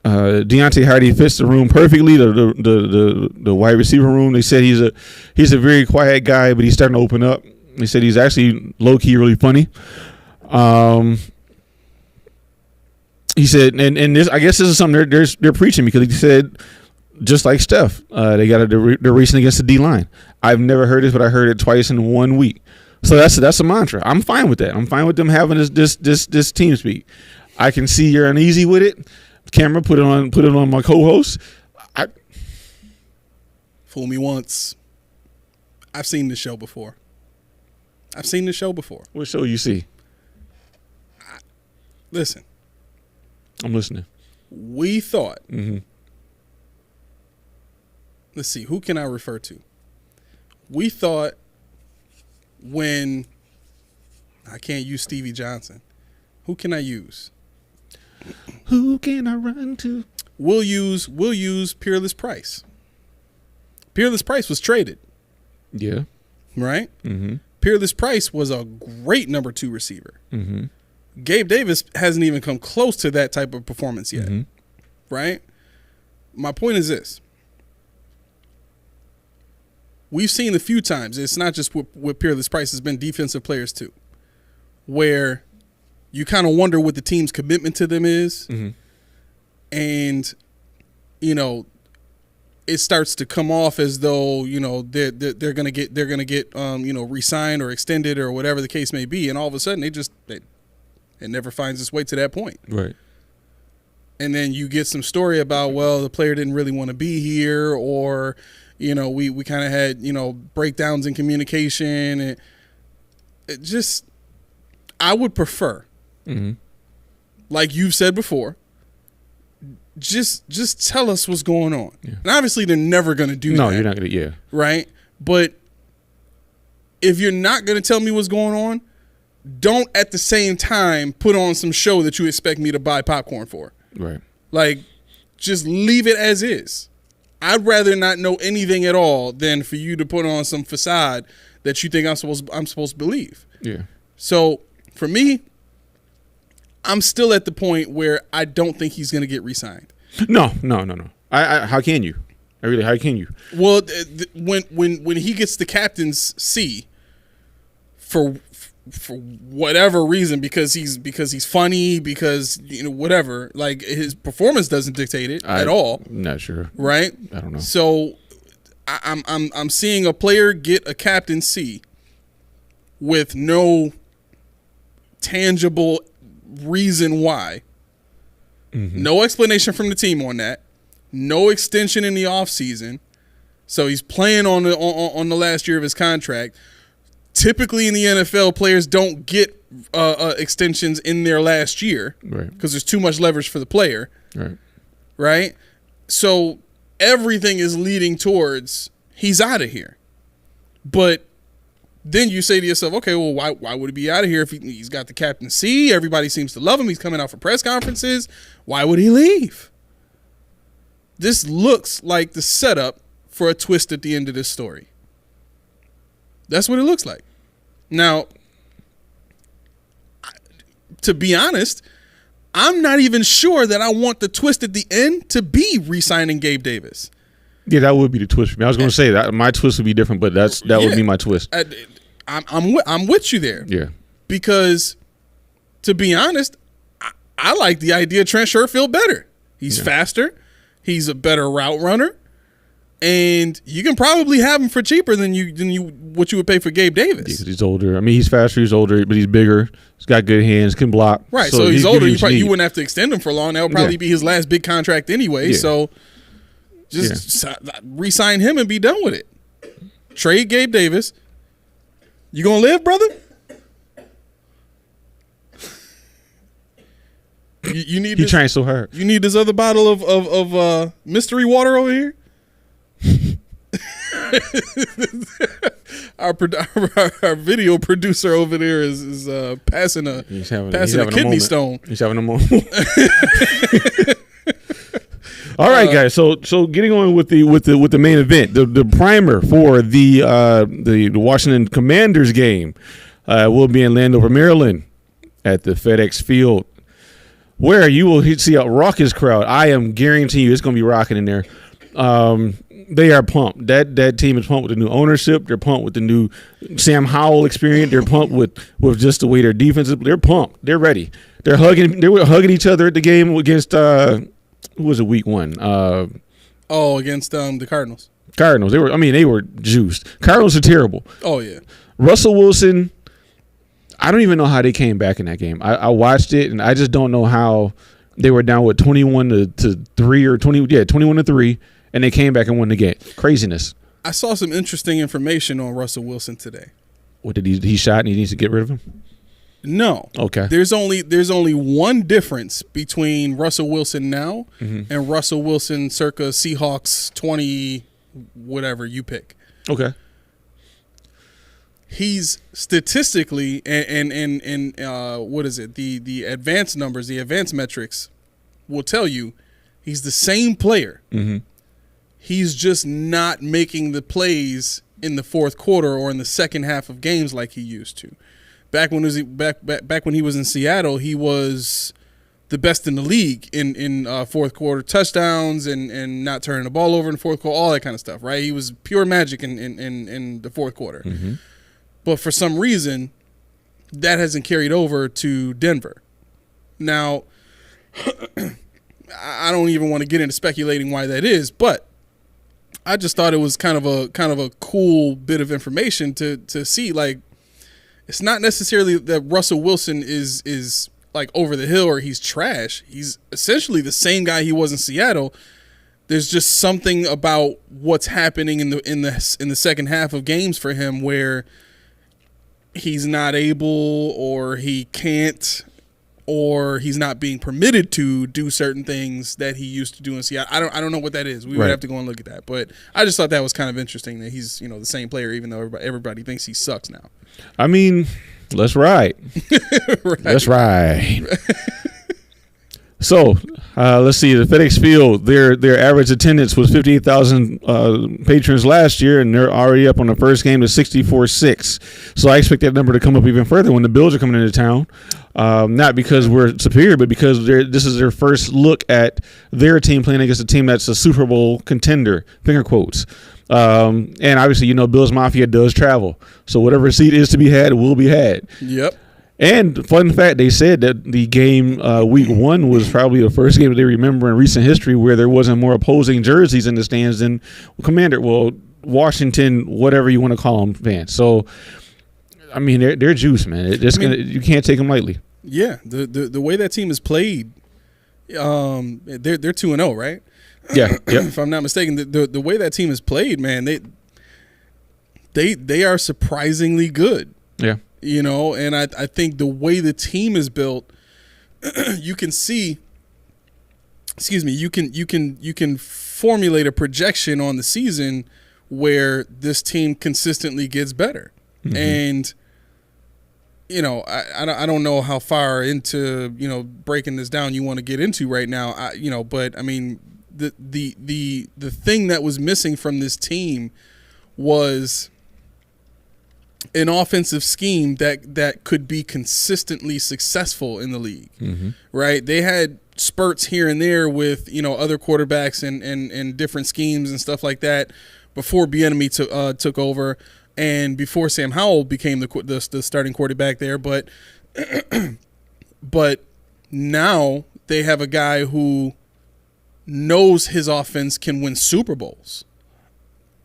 Deontay Hardy fits the room perfectly, the wide receiver room. They said he's a very quiet guy, but he's starting to open up. They said he's actually low-key really funny. He said, and this, I guess this is something they're preaching because he said, just like Steph, they're racing against the D line. I've never heard this, but I heard it twice in 1 week. So that's a mantra. I'm fine with that. I'm fine with them having this team speak. I can see you're uneasy with it. Camera, put it on my co-host. Fool me once. I've seen this show before. What show you see? Listen. I'm listening. We thought. Mm-hmm. Let's see. Who can I refer to? We thought when I can't use Stevie Johnson. Who can I use? Who can I run to? We'll use Peerless Price. Peerless Price was traded. Yeah. Right? Mm-hmm. Peerless Price was a great number 2 receiver. Mm-hmm. Gabe Davis hasn't even come close to that type of performance yet. Mm-hmm. Right? My point is this. We've seen a few times, it's not just with Peerless Price, it's been defensive players too, where you kind of wonder what the team's commitment to them is. Mm-hmm. And, it starts to come off as though, they're going to get re-signed or extended or whatever the case may be. And all of a sudden it never finds its way to that point. Right. And then you get some story about, well, the player didn't really want to be here, or, we kind of had, breakdowns in communication. And it just, I would prefer, mm-hmm. like you've said before, just tell us what's going on. Yeah. And obviously they're never going to do that. No, you're not going to, yeah. Right? But if you're not going to tell me what's going on, don't at the same time put on some show that you expect me to buy popcorn for. Right. Like, just leave it as is. I'd rather not know anything at all than for you to put on some facade that you think I'm supposed to believe. Yeah. So for me, I'm still at the point where I don't think he's going to get re-signed. No. I how can you? How can you? Well, when he gets the captain's C for whatever reason, because he's funny, because whatever, like his performance doesn't dictate it at all. Not sure. Right? I don't know. So I'm seeing a player get a captain C with no tangible reason why. Mm-hmm. No explanation from the team on that. No extension in the offseason. So he's playing on the last year of his contract. Typically in the NFL, players don't get extensions in their last year, right? Because there's too much leverage for the player, right? So everything is leading towards he's out of here. But then you say to yourself, okay, well, why would he be out of here if he's got the captain C? Everybody seems to love him. He's coming out for press conferences. Why would he leave? This looks like the setup for a twist at the end of this story. That's what it looks like. Now, to be honest, I'm not even sure that I want the twist at the end to be re-signing Gabe Davis. Yeah, that would be the twist for me. I was going to say that my twist would be different, but that would be my twist. I'm with you there. Yeah. Because, to be honest, I like the idea of Trent Sherfield better. He's faster. He's a better route runner. And you can probably have him for cheaper than what you would pay for Gabe Davis. Yeah, he's older. I mean, he's faster. He's older, but he's bigger. He's got good hands. Can block. Right. So he's older. You wouldn't have to extend him for long. That would probably be his last big contract anyway. Yeah. So just re-sign him and be done with it. Trade Gabe Davis. You gonna live, brother? You need. He trying so hard. You need this other bottle of mystery water over here. our video producer over there is passing a kidney stone. He's having a moment. All right, guys. So getting on with the main event, the primer for the Washington Commanders game will be in Landover, Maryland, at the FedEx Field, where you will see a raucous crowd. I am guaranteeing you it's going to be rocking in there. They are pumped. That team is pumped with the new ownership. They're pumped with the new Sam Howell experience. They're pumped with just the way their defense is. They're pumped. They're ready. They were hugging each other at the game against who was it, week 1? Against the Cardinals. Cardinals. They were juiced. Cardinals are terrible. Oh yeah. Russell Wilson, I don't even know how they came back in that game. I watched it and I just don't know how they were down with 21 to 3 or 21 to 3. And they came back and won the game. Craziness. I saw some interesting information on Russell Wilson today. What did he shot and he needs to get rid of him? No. Okay. There's only one difference between Russell Wilson now and Russell Wilson circa Seahawks 20 whatever you pick. Okay. He's statistically and what is it? The advanced numbers, the advanced metrics will tell you he's the same player. Mm-hmm. He's just not making the plays in the fourth quarter or in the second half of games like he used to. Back when he was in Seattle, he was the best in the league in fourth quarter touchdowns and not turning the ball over in the fourth quarter, all that kind of stuff, right? He was pure magic in the fourth quarter. Mm-hmm. But for some reason, that hasn't carried over to Denver. Now, I don't even want to get into speculating why that is, but I just thought it was kind of a cool bit of information to see. Like, it's not necessarily that Russell Wilson is like over the hill or he's trash. He's essentially the same guy he was in Seattle. There's just something about what's happening in the second half of games for him where he's not able or he can't or he's not being permitted to do certain things that he used to do in Seattle. I don't know what that is. We would have to go and look at that. But I just thought that was kind of interesting that he's, the same player, even though everybody thinks he sucks now. I mean, let's ride. Right. Let's ride. So let's see. The FedEx Field, their average attendance was 58,000 patrons last year, and they're already up on the first game to 64-6. So I expect that number to come up even further when the Bills are coming into town. Not because we're superior, but because this is their first look at their team playing against a team that's a Super Bowl contender, finger quotes. And obviously, Bills Mafia does travel. So whatever seat is to be had will be had. Yep. And fun fact, they said that the game week 1 was probably the first game that they remember in recent history where there wasn't more opposing jerseys in the stands than Washington, whatever you want to call them, fans. So, I mean, they're juice, man. You can't take them lightly. Yeah, the way that team is played, they're 2-0, right? Yeah, yeah. If I'm not mistaken, the way that team is played, man, they are surprisingly good. Yeah. And I think the way the team is built, you can see. Excuse me. You can formulate a projection on the season where this team consistently gets better, and I don't know how far into breaking this down you want to get into right now. But I mean the thing that was missing from this team was an offensive scheme that could be consistently successful in the league, right? They had spurts here and there with other quarterbacks and different schemes and stuff like that before Bieniemy took over and before Sam Howell became the starting quarterback there. But now they have a guy who knows his offense can win Super Bowls.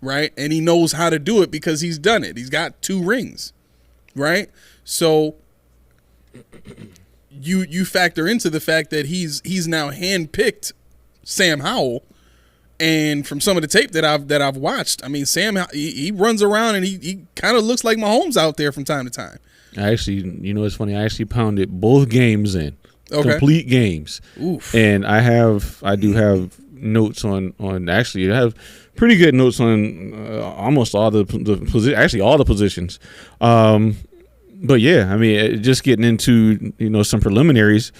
Right? And he knows how to do it because he's done it. He's got 2 rings. Right? So you factor into the fact that he's now handpicked Sam Howell. And from some of the tape that I've watched, I mean, Sam, he runs around and he kind of looks like Mahomes out there from time to time. I actually, it's funny. I actually pounded both games in. Okay. Complete games. Oof. And I do have notes on actually I have pretty good notes on almost all the positions. But yeah, I mean, just getting into some preliminaries.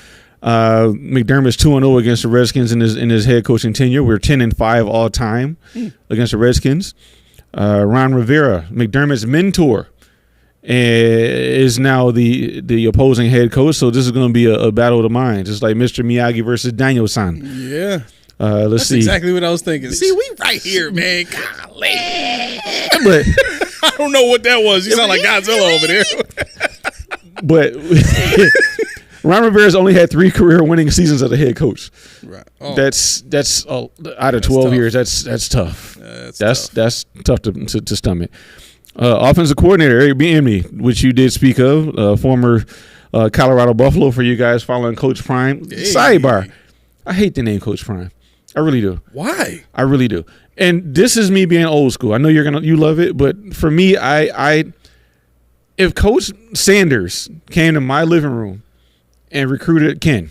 McDermott's 2-0 against the Redskins in his head coaching tenure. We're 10-5 all time against the Redskins. Ron Rivera, McDermott's mentor, is now the opposing head coach. So this is going to be a battle of the minds. It's like Mr. Miyagi versus Daniel-san. Yeah. Let's see. Exactly what I was thinking. See, we right here, man. Golly. But I don't know what that was. You sound like Godzilla over there. But Ron Rivera's only had 3 career winning seasons as a head coach. Right. Oh. That's out of 12 tough. years. That's tough. That's tough to stomach. Offensive coordinator Eric Bieniemy, which you did speak of, former Colorado Buffalo for you guys following Coach Prime. Hey. Sidebar. I hate the name Coach Prime. I really do. Why? I really do. And this is me being old school. I know you love it, but for me, if Coach Sanders came to my living room and recruited Ken,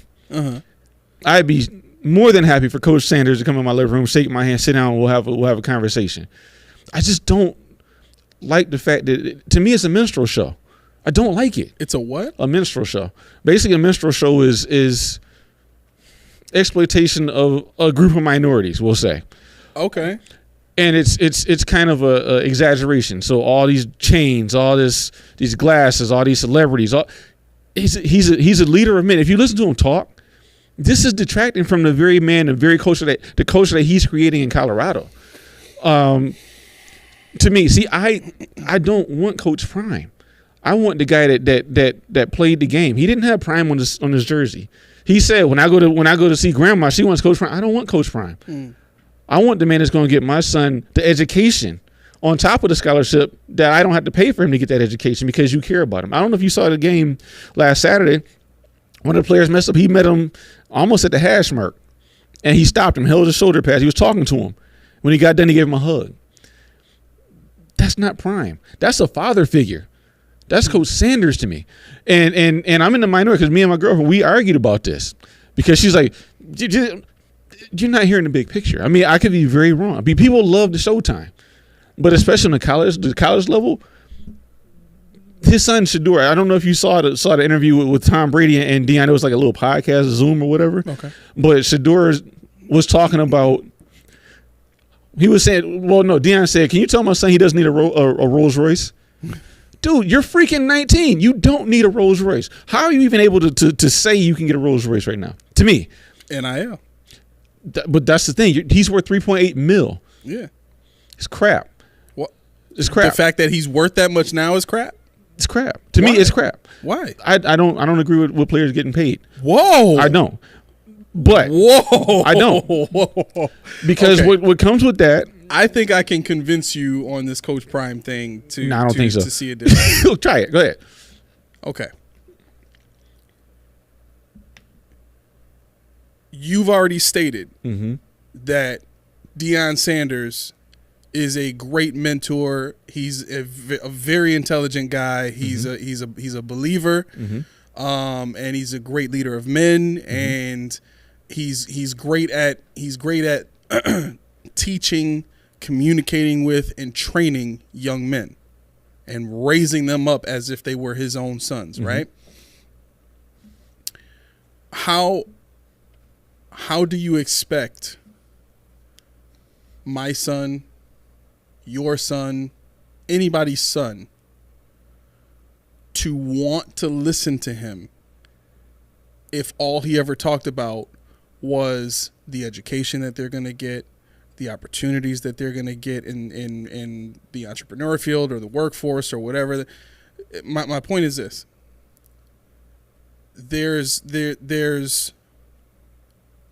I'd be more than happy for Coach Sanders to come in my living room, shake my hand, sit down, and we'll have a conversation. I just don't like the fact that to me it's a minstrel show. I don't like it. It's a what? A minstrel show. Basically, a minstrel show is exploitation of a group of minorities, we'll say. Okay. And it's kind of a exaggeration. So all these chains, all these glasses, all these celebrities, he's a leader of men. If you listen to him talk, this is detracting from the very man, the culture that he's creating in Colorado. To me, see, I don't want Coach Prime. I want the guy that played the game. He didn't have Prime on his jersey. He said, when I go to see Grandma, she wants Coach Prime. I don't want Coach Prime. I want the man that's going to get my son the education on top of the scholarship that I don't have to pay for him to get that education because you care about him. I don't know if you saw the game last Saturday. One of the players messed up. He met him almost at the hash mark, and he stopped him, held his shoulder pads. He was talking to him. When he got done, he gave him a hug. That's not Prime. That's a father figure. That's Coach Sanders to me. And I'm in the minority because me and my girlfriend, we argued about this because she's like, you're not hearing the big picture. I mean, I could be very wrong. I mean, people love the Showtime, but especially on the college level, his son Shador. I don't know if you saw the interview with Tom Brady and Deion. It was like a little podcast, Zoom or whatever. Okay. But Shador was talking about. He was saying, well, no. Deion said, "Can you tell my son he doesn't need a Rolls Royce?" Dude, you're freaking 19. You don't need a Rolls Royce. How are you even able to say you can get a Rolls Royce right now? To me, NIL. But that's the thing. He's worth $3.8 million. Yeah, it's crap. What? It's crap. The fact that he's worth that much now is crap. It's crap. To me, it's crap. Why? I don't agree with players getting paid. Whoa. I don't. But whoa, I don't. Whoa. Because what comes with that. I think I can convince you on this Coach Prime thing to. No, I don't think so. To see it different. Try it. Go ahead. Okay. You've already stated that Deion Sanders is a great mentor. He's a very intelligent guy. He's a believer, and he's a great leader of men. And he's great at teaching, communicating with, and training young men, and raising them up as if they were his own sons. Right? How do you expect my son, your son, anybody's son to want to listen to him if all he ever talked about was the education that they're going to get, the opportunities that they're going to get in the entrepreneur field or the workforce or whatever? My point is this. There's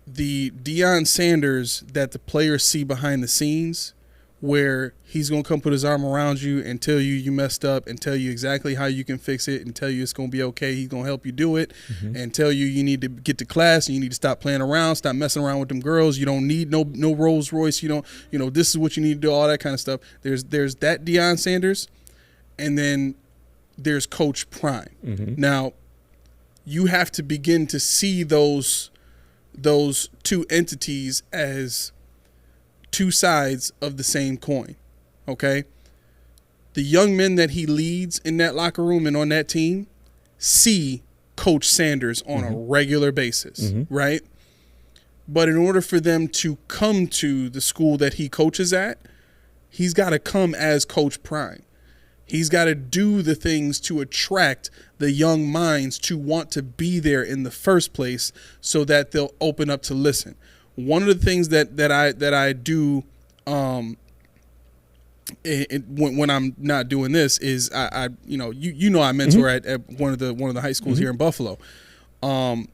the Deion Sanders that the players see behind the scenes, where he's going to come put his arm around you and tell you messed up and tell you exactly how you can fix it and tell you it's going to be okay. He's going to help you do it and tell you need to get to class and you need to stop playing around, stop messing around with them girls. You don't need no Rolls Royce. This is what you need to do, all that kind of stuff. There's that Deion Sanders, and then there's Coach Prime. Now, you have to begin to see those two entities as two sides of the same coin, okay? The young men that he leads in that locker room and on that team see Coach Sanders on a regular basis, right? But in order for them to come to the school that he coaches at, he's got to come as Coach Prime. He's got to do the things to attract the young minds to want to be there in the first place so that they'll open up to listen. One of the things that I do when I'm not doing this is I mentor at one of the high schools here in Buffalo, and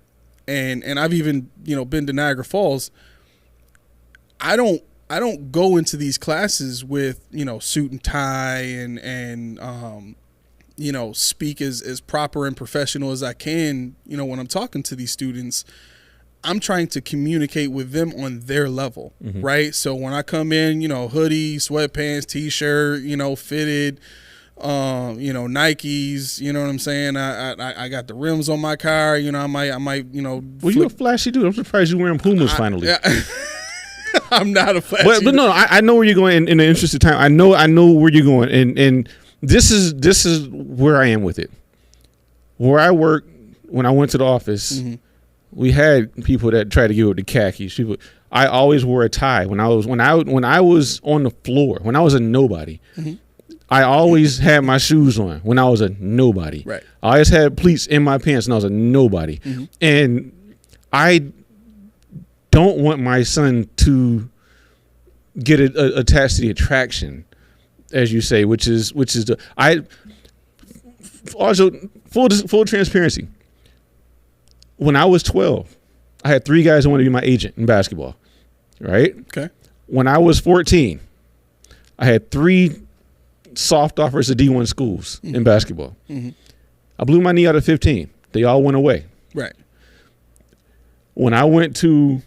I've even been to Niagara Falls. I don't go into these classes with suit and tie and speak as proper and professional as I can. When I'm talking to these students, I'm trying to communicate with them on their level, right? So when I come in, hoodie, sweatpants, t-shirt, fitted, Nikes, you know what I'm saying? I got the rims on my car, I might. Well, you're a flashy dude. I'm surprised you're wearing Pumas finally. I'm not a flashy. But no, I know where you're going in the interest of time. I know where you're going, and this is where I am with it. Where I work, when I went to the office, we had people that tried to get with the khakis. People, I always wore a tie when I was on the floor, when I was a nobody. I always had my shoes on when I was a nobody. Right. I always had pleats in my pants when I was a nobody, and I don't want my son to get attached to the attraction, as you say, which is also full transparency. When I was 12, I had 3 guys who wanted to be my agent in basketball, right? Okay. When I was 14, I had 3 soft offers at D1 schools in basketball. I blew my knee out at 15. They all went away. Right. When I went away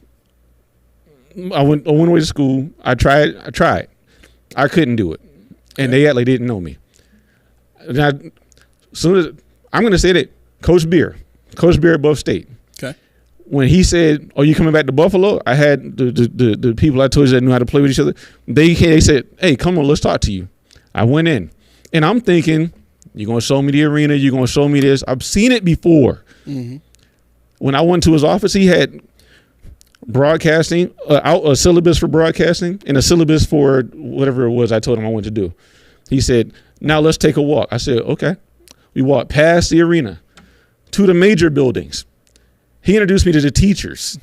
to school. I tried. I couldn't do it. And they act like they didn't know me. soon as I'm going to say that Coach Beer at Buff State. Okay. When he said, "Oh, you coming back to Buffalo?" I had the people I told you that knew how to play with each other. They said, "Hey, come on, let's talk to you." I went in, and I'm thinking, "You're gonna show me the arena. You're gonna show me this." I've seen it before. Mm-hmm. When I went to his office, he had broadcasting, a syllabus for broadcasting, and a syllabus for whatever it was I told him I wanted to do. He said, "Now let's take a walk." I said, "Okay." We walked past the arena to the major buildings. He introduced me to the teachers,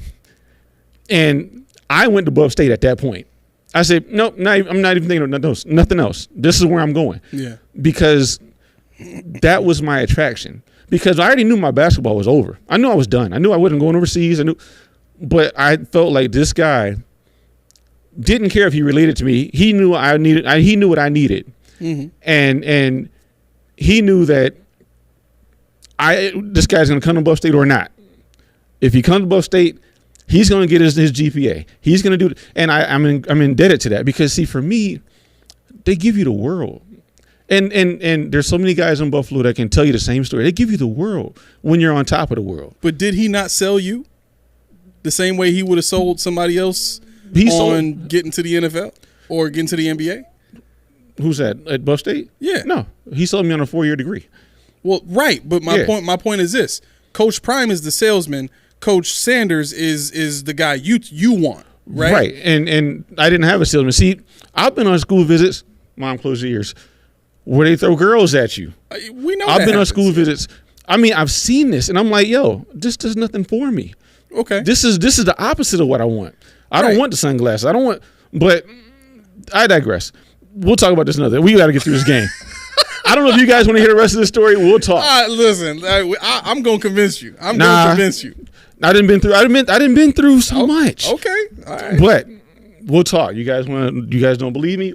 and I went to Buff State at that point. I said, "Nope, I'm not even thinking of nothing else. This is where I'm going." Yeah, because that was my attraction. Because I already knew my basketball was over. I knew I was done. I knew I wasn't going overseas. But I felt like this guy didn't care if he related to me. He knew he knew what I needed, mm-hmm. and he knew that this guy's going to come to Buff State or not. If he comes to Buff State, he's going to get his GPA. He's going to do, and I'm indebted to that because see, for me, they give you the world, and there's so many guys in Buffalo that can tell you the same story. They give you the world when you're on top of the world. But did he not sell you the same way he would have sold somebody else getting to the NFL or getting to the NBA? Who's that at Buff State? Yeah, no, he sold me on a 4-year degree. Well, right, but my point is this: Coach Prime is the salesman. Coach Sanders is the guy you want, right? Right, and I didn't have a salesman. See, I've been on school visits. Mom, close your ears. Where they throw girls at you. We know. I've been on school visits. I mean, I've seen this, and I'm like, yo, this does nothing for me. Okay, this is the opposite of what I want. I don't want the sunglasses. I don't want. But I digress. We'll talk about this another. We got to get through this game. I don't know if you guys want to hear the rest of the story. We'll talk. Listen, I'm gonna convince you. I'm gonna convince you. I didn't been through so much. Okay, all right. But we'll talk. You guys don't believe me?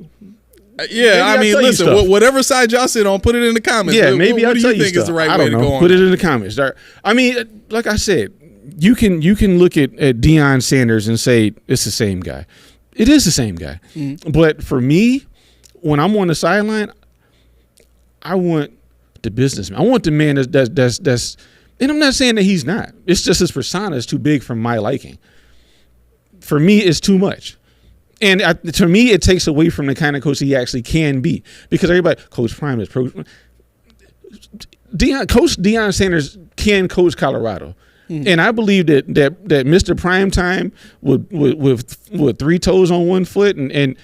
Yeah, I mean, listen. Whatever side y'all sit on, put it in the comments. Yeah, maybe I'll tell you. What do you think is the right way to go on? Put it in the comments. I mean, like I said, you can look at Deion Sanders and say it's the same guy. It is the same guy. Mm-hmm. But for me, when I'm on the sideline, I want the businessman. I want the man that's. And I'm not saying that he's not. It's just his persona is too big for my liking. For me, it's too much. And to me, it takes away from the kind of coach he actually can be. Because everybody, Coach Prime is Coach Deion Sanders can coach Colorado. Mm-hmm. And I believe that Mr. Primetime with 3 toes on 1 foot, and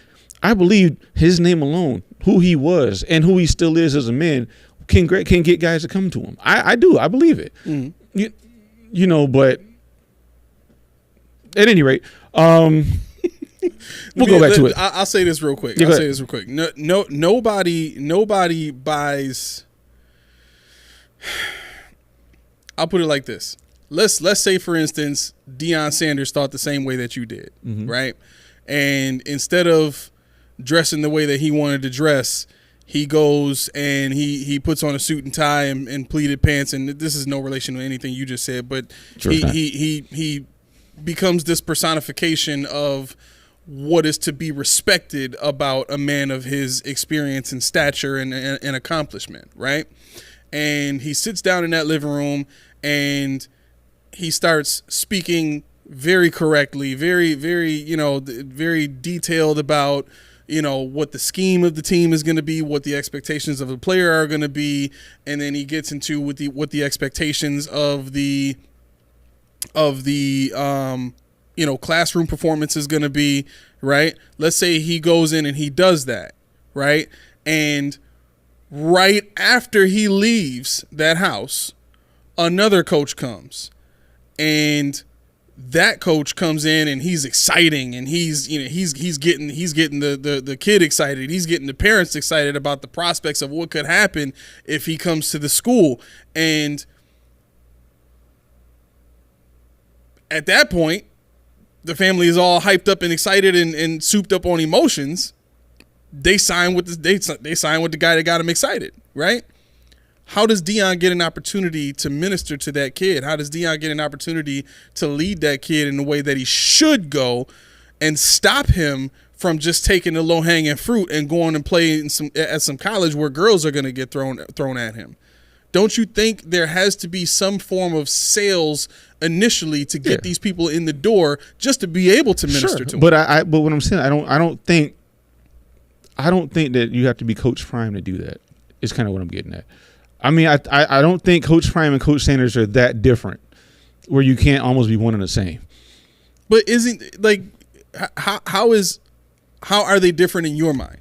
I believe his name alone, who he was and who he still is as a man, can get guys to come to him. I do. I believe it. Mm-hmm. You know, but at any rate, we'll go back to it. I'll say this real quick. Nobody buys. I'll put it like this. Let's say, for instance, Deion Sanders thought the same way that you did, mm-hmm. right? And instead of dressing the way that he wanted to dress, he goes and he puts on a suit and tie and pleated pants. And this is no relation to anything you just said, but sure he becomes this personification of what is to be respected about a man of his experience and stature and accomplishment, right? And he sits down in that living room and he starts speaking very correctly, very, very, very detailed about, what the scheme of the team is going to be, what the expectations of the player are going to be. And then he gets into what the expectations of the classroom performance is going to be, right? Let's say he goes in and he does that, right? And right after he leaves that house, another coach comes, and that coach comes in and he's exciting, and he's getting the kid excited. He's getting the parents excited about the prospects of what could happen if he comes to the school. And at that point, the family is all hyped up and excited and souped up on emotions. They sign with the guy that got him excited, right? How does Deion get an opportunity to minister to that kid? How does Deion get an opportunity to lead that kid in the way that he should go and stop him from just taking the low-hanging fruit and going and playing at some college where girls are going to get thrown at him, Don't you think there has to be some form of sales initially to get these people in the door just to be able to minister to them? But but what I'm saying, I don't think that you have to be Coach Prime to do that. Is kind of what I'm getting at. I mean, I don't think Coach Prime and Coach Sanders are that different, where you can't almost be one and the same. But isn't like how are they different in your mind?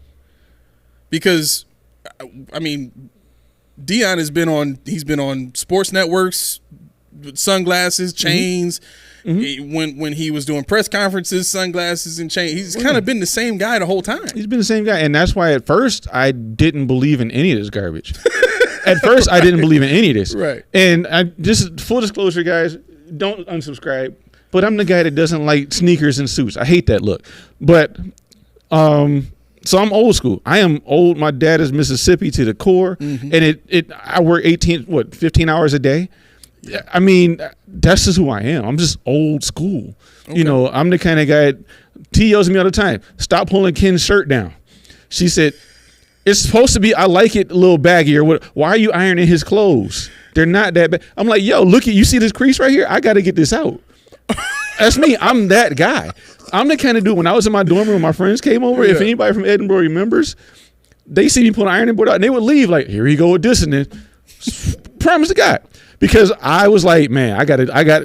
Because I mean, Dion has been on sports networks, sunglasses, chains. When he was doing press conferences, sunglasses and chains. He's kind of been the same guy the whole time. He's been the same guy, and that's why at first I didn't believe in any of this garbage. At first, I didn't believe in any of this. Right. And I just full disclosure, guys, don't unsubscribe. But I'm the guy that doesn't like sneakers and suits. I hate that look. But so I'm old school. I am old. My dad is Mississippi to the core, and I work 15 hours a day. I mean, that's just who I am. I'm just old school. Okay. You know, I'm the kind of guy. T yells at me all the time, stop pulling Ken's shirt down. She said, it's supposed to be, I like it a little baggier. Why are you ironing his clothes? They're not that bad. I'm like, yo, look, you see this crease right here? I got to get this out. That's me. I'm that guy. I'm the kind of dude, when I was in my dorm room, my friends came over. If anybody from Edinburgh remembers, they see me put an ironing board out, and they would leave like, here you go with this and then. Promise to God. Because I was like, man, I got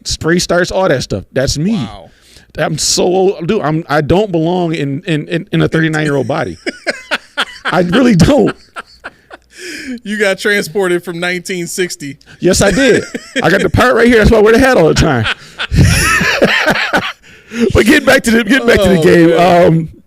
spray starts, all that stuff. That's me. Wow. I'm so old, dude. I don't belong in a 39-year-old body. I really don't. You got transported from 1960. Yes, I did. I got the part right here. That's why I wear the hat all the time. But get back to the game.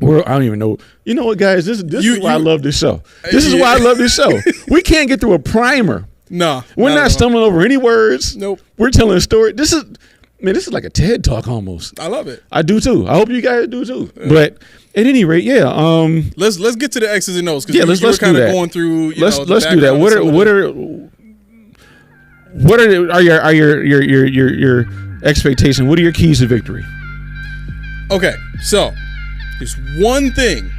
I don't even know. You know what, guys? This is why I love this show. This is why I love this show. We can't get through a primer. No, we're not stumbling over any words. Nope. We're telling a story. This is like a TED Talk almost. I love it. I do too. I hope you guys do too. But at any rate, let's get to the X's and O's, because let's kind of going through. Let's do that. What are your expectations? What are your keys to victory? Okay, so there's one thing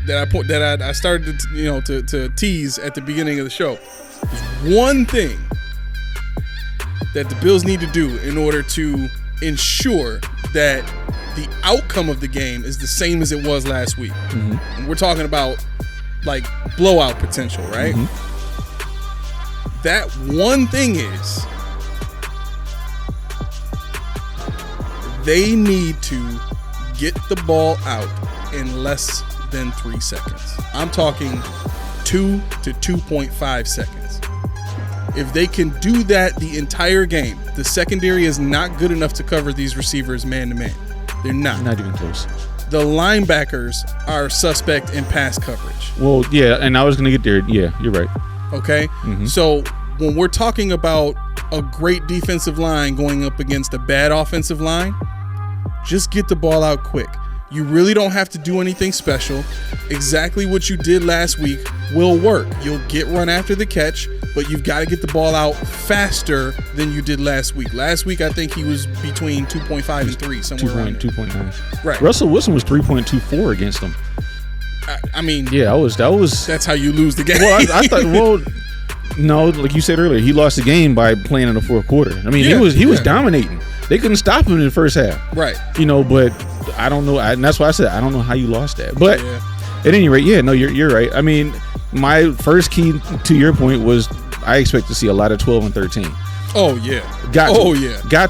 that I started to tease at the beginning of the show. There's one thing that the Bills need to do in order to ensure that the outcome of the game is the same as it was last week. And we're talking about like blowout potential, right? That one thing is they need to get the ball out in less than 3 seconds. I'm talking 2 to 2.5 seconds. If they can do that the entire game, the secondary is not good enough to cover these receivers man-to-man. They're not. Not even close. The linebackers are suspect in pass coverage. Well, yeah, and I was going to get there. Yeah, you're right. Okay? So when we're talking about a great defensive line going up against a bad offensive line, just get the ball out quick. You really don't have to do anything special. Exactly what you did last week will work. You'll get run after the catch, but you've got to get the ball out faster than you did last week. Last week, I think he was between 2.5 and 3, somewhere around 2.9. Right. Russell Wilson was 3.24 against him. I mean, yeah, that was. That's how you lose the game. Well, I thought. Well, no, like you said earlier, he lost the game by playing in the fourth quarter. I mean, he was dominating. They couldn't stop him in the first half. Right. But I don't know. And that's why I said I don't know how you lost that. But at any rate, you're right. I mean, my first key to your point was I expect to see a lot of 12 and 13. Oh, yeah. Got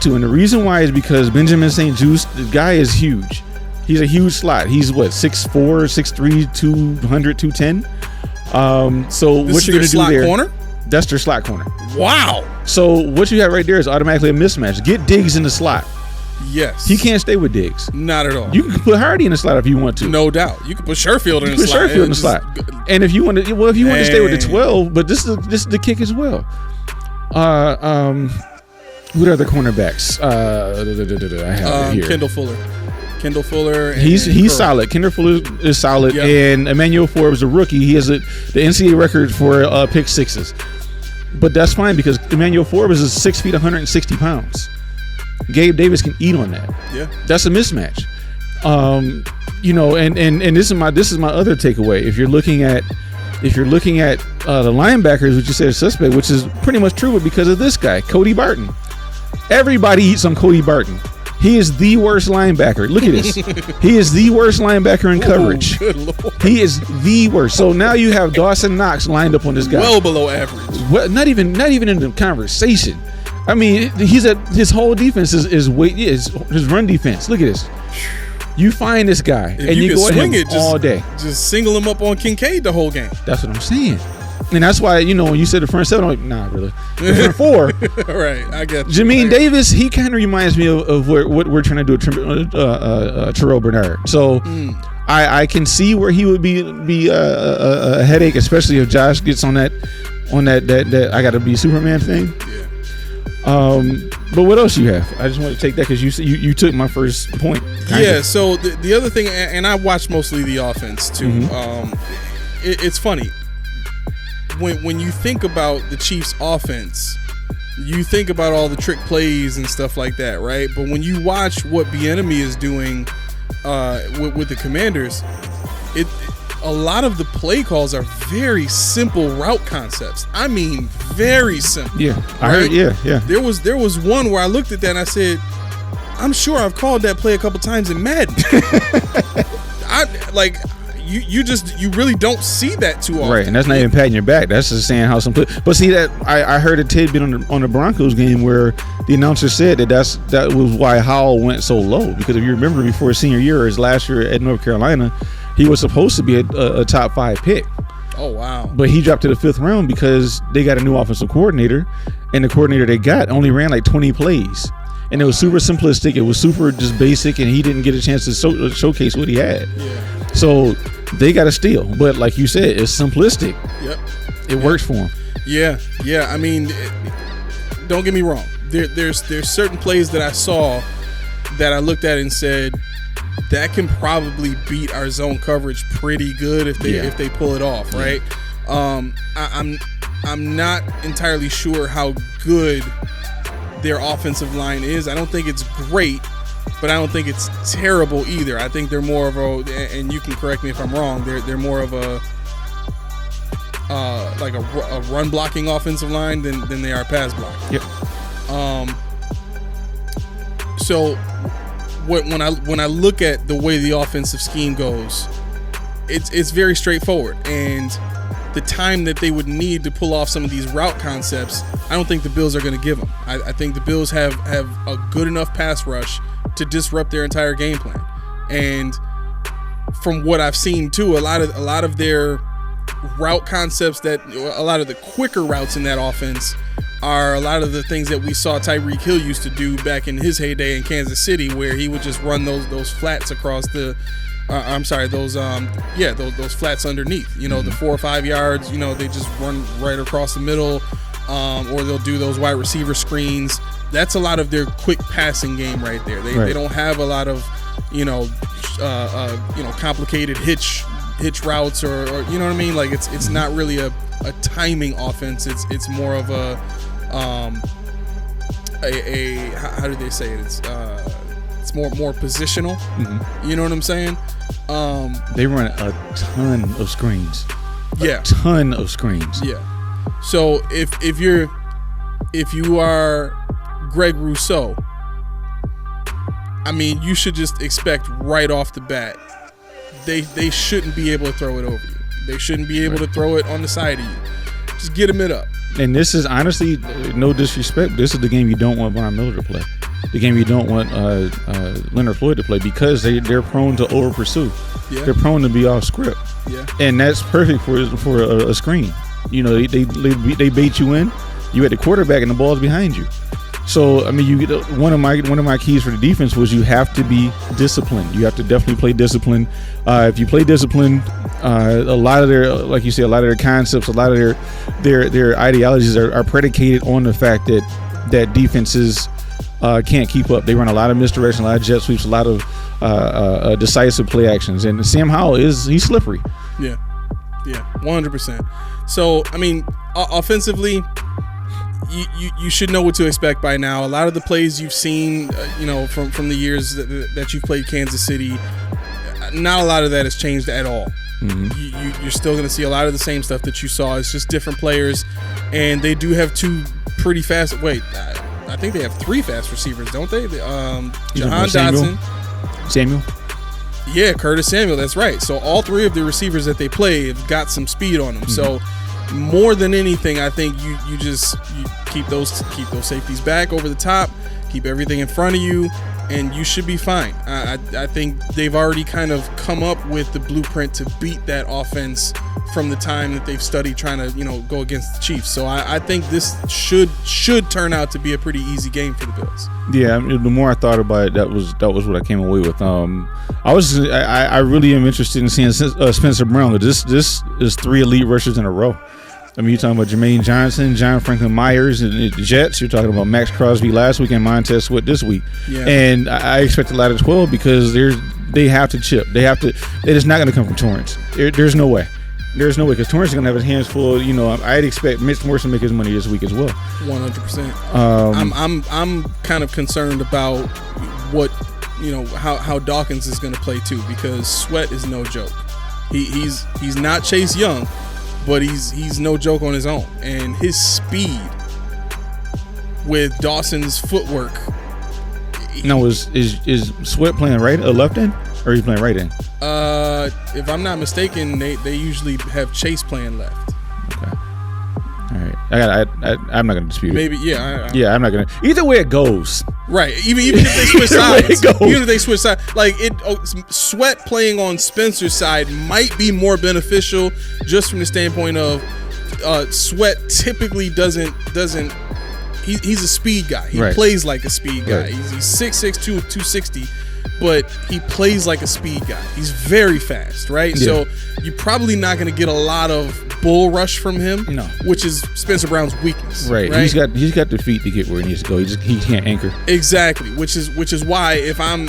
to. And the reason why is because Benjamin St-Juste, the guy is huge. He's a huge slot. He's 6'4", 6'3", 200, 210. So this what you're going to do there. Corner? That's their slot corner. Wow. So what you have right there is automatically a mismatch. Get Diggs in the slot. Yes. He can't stay with Diggs. Not at all. You can put Hardy in the slot if you want to. No doubt. You can put Sherfield in the slot. Sherfield in the slot. And if you want to, want to stay with the 12, but this is the kick as well. Who are the cornerbacks? I have it here. Kendall Fuller. And he's solid. Kendall Fuller is solid, and Emmanuel Forbes, a rookie, he has the NCAA record for pick sixes. But that's fine because Emmanuel Forbes is 6 feet, 160 pounds. Gabe Davis can eat on that. Yeah, that's a mismatch. And this is my other takeaway. If you're looking at if you're looking at the linebackers, which you said is suspect, which is pretty much true, but because of this guy, Cody Barton. Everybody eats on Cody Barton. He is the worst linebacker. Look at this. He is the worst linebacker in coverage. Good Lord. He is the worst. So now you have Dawson Knox lined up on this guy. Well below average. Well, not even in the conversation. I mean, his whole defense is his run defense. Look at this. You find this guy and you go at him all day. Just single him up on Kincaid the whole game. That's what I'm saying. And that's why, when you said the front seven, I'm like, nah, really. The front four. Right, I get you. Jamean Davis, he kind of reminds me of what we're trying to do with Terrell Bernard. So I can see where he would be a headache, especially if Josh gets on that I got to be Superman thing. Yeah. But what else you have? I just want to take that because you took my first point. Yeah. So the other thing, and I watched mostly the offense too. Mm-hmm. It's funny. When you think about the Chiefs' offense, you think about all the trick plays and stuff like that, right? But when you watch what Bieniemy is doing with the Commanders, a lot of the play calls are very simple route concepts. I mean, very simple. Yeah, I right? heard. Yeah. There was one where I looked at that and I said, I'm sure I've called that play a couple times in Madden. You really don't see that too often. Right, and that's not even patting your back. That's just saying how some. But see that I heard a tidbit on the Broncos game where the announcer said that was why Howell went so low, because if you remember before his senior year, or his last year at North Carolina, he was supposed to be a top 5 pick. Oh wow! But he dropped to the 5th round because they got a new offensive coordinator, and the coordinator they got only ran like 20 plays. And it was super simplistic. It was super just basic, and he didn't get a chance to showcase what he had. Yeah. So they got to steal. But like you said, it's simplistic. Yep. It works for him. Yeah. I mean, don't get me wrong. There's certain plays that I saw that I looked at and said that can probably beat our zone coverage pretty good if they pull it off, right? I'm not entirely sure how good their offensive line is. I don't think it's great, but I don't think it's terrible either. I think they're more of and you can correct me if I'm wrong, they're more of a run blocking offensive line than they are pass blocking. Yep. So when I look at the way the offensive scheme goes, it's very straightforward, and the time that they would need to pull off some of these route concepts, I don't think the Bills are going to give them. I think the Bills have a good enough pass rush to disrupt their entire game plan. And from what I've seen too, a lot of their route concepts, that a lot of the quicker routes in that offense are a lot of the things that we saw Tyreek Hill used to do back in his heyday in Kansas City, where he would just run those flats across the those flats underneath, the 4 or 5 yards, they just run right across the middle, or they'll do those wide receiver screens. That's a lot of their quick passing game right there. They don't have a lot of, complicated hitch routes or you know what I mean? Like it's not really a timing offense. It's more of a how do they say it? It's more positional. Mm-hmm. You know what I'm saying? They run a ton of screens. Yeah. A ton of screens. Yeah. So if you are Greg Rousseau, I mean, you should just expect right off the bat they shouldn't be able to throw it over you. They shouldn't be able to throw it on the side of you. Just get them it up. And this is honestly, no disrespect, this is the game you don't want Von Miller to play. The game you don't want Leonard Floyd to play, because they're prone to over pursue. Yeah. They're prone to be off script. Yeah. And that's perfect for a screen. They bait you in. You at the quarterback and the ball's behind you. So I mean, you get one of my keys for the defense was you have to be disciplined. You have to definitely play discipline. If you play discipline, a lot of their, like you say, a lot of their concepts, a lot of their ideologies are predicated on the fact that defenses can't keep up. They run a lot of misdirection, a lot of jet sweeps, a lot of decisive play actions. And Sam Howell he's slippery. Yeah, 100%. So I mean, offensively, you should know what to expect by now. A lot of the plays you've seen, from the years that you've played Kansas City, not a lot of that has changed at all. You're still going to see a lot of the same stuff that you saw. It's just different players, and they do have two pretty fast. Wait, I think they have three fast receivers, don't they? Jahan Dotson, Samuel. Yeah, Curtis Samuel. That's right. So all three of the receivers that they play have got some speed on them. So more than anything, I think you keep those safeties back over the top, keep everything in front of you, and you should be fine. I think they've already kind of come up with the blueprint to beat that offense from the time that they've studied trying to go against the Chiefs. So I think this should turn out to be a pretty easy game for the Bills. Yeah, the more I thought about it, that was what I came away with. I really am interested in seeing Spencer Brown. This is three elite rushers in a row. I mean, you're talking about Jermaine Johnson, John Franklin Myers, and the Jets. You're talking about Max Crosby last week and Montez Sweat this week. Yeah. And I expect a lot of 12 because they have to chip. It is not going to come from Torrance. There's no way. There's no way because Torrance is going to have his hands full. I'd expect Mitch Morse to make his money this week as well. 100%. I'm kind of concerned about what how Dawkins is going to play too, because Sweat is no joke. He's not Chase Young, but he's no joke on his own, and his speed with Dawson's footwork. Now is Sweat playing right or left end, or he's playing right end? If I'm not mistaken, they usually have Chase playing left. Okay. All right. I'm not going to dispute it. Maybe, yeah. I'm not going to. Either way it goes. Right. Even if they switch sides. Like Sweat playing on Spencer's side might be more beneficial just from the standpoint of Sweat typically doesn't. He's a speed guy. He plays like a speed guy. Right. He's 6'6", 260. But he plays like a speed guy. He's very fast, right? Yeah. So you're probably not going to get a lot of bull rush from him, which is Spencer Brown's weakness. Right. He's got the feet to get where he needs to go. He can't anchor. Exactly. Which is why if I'm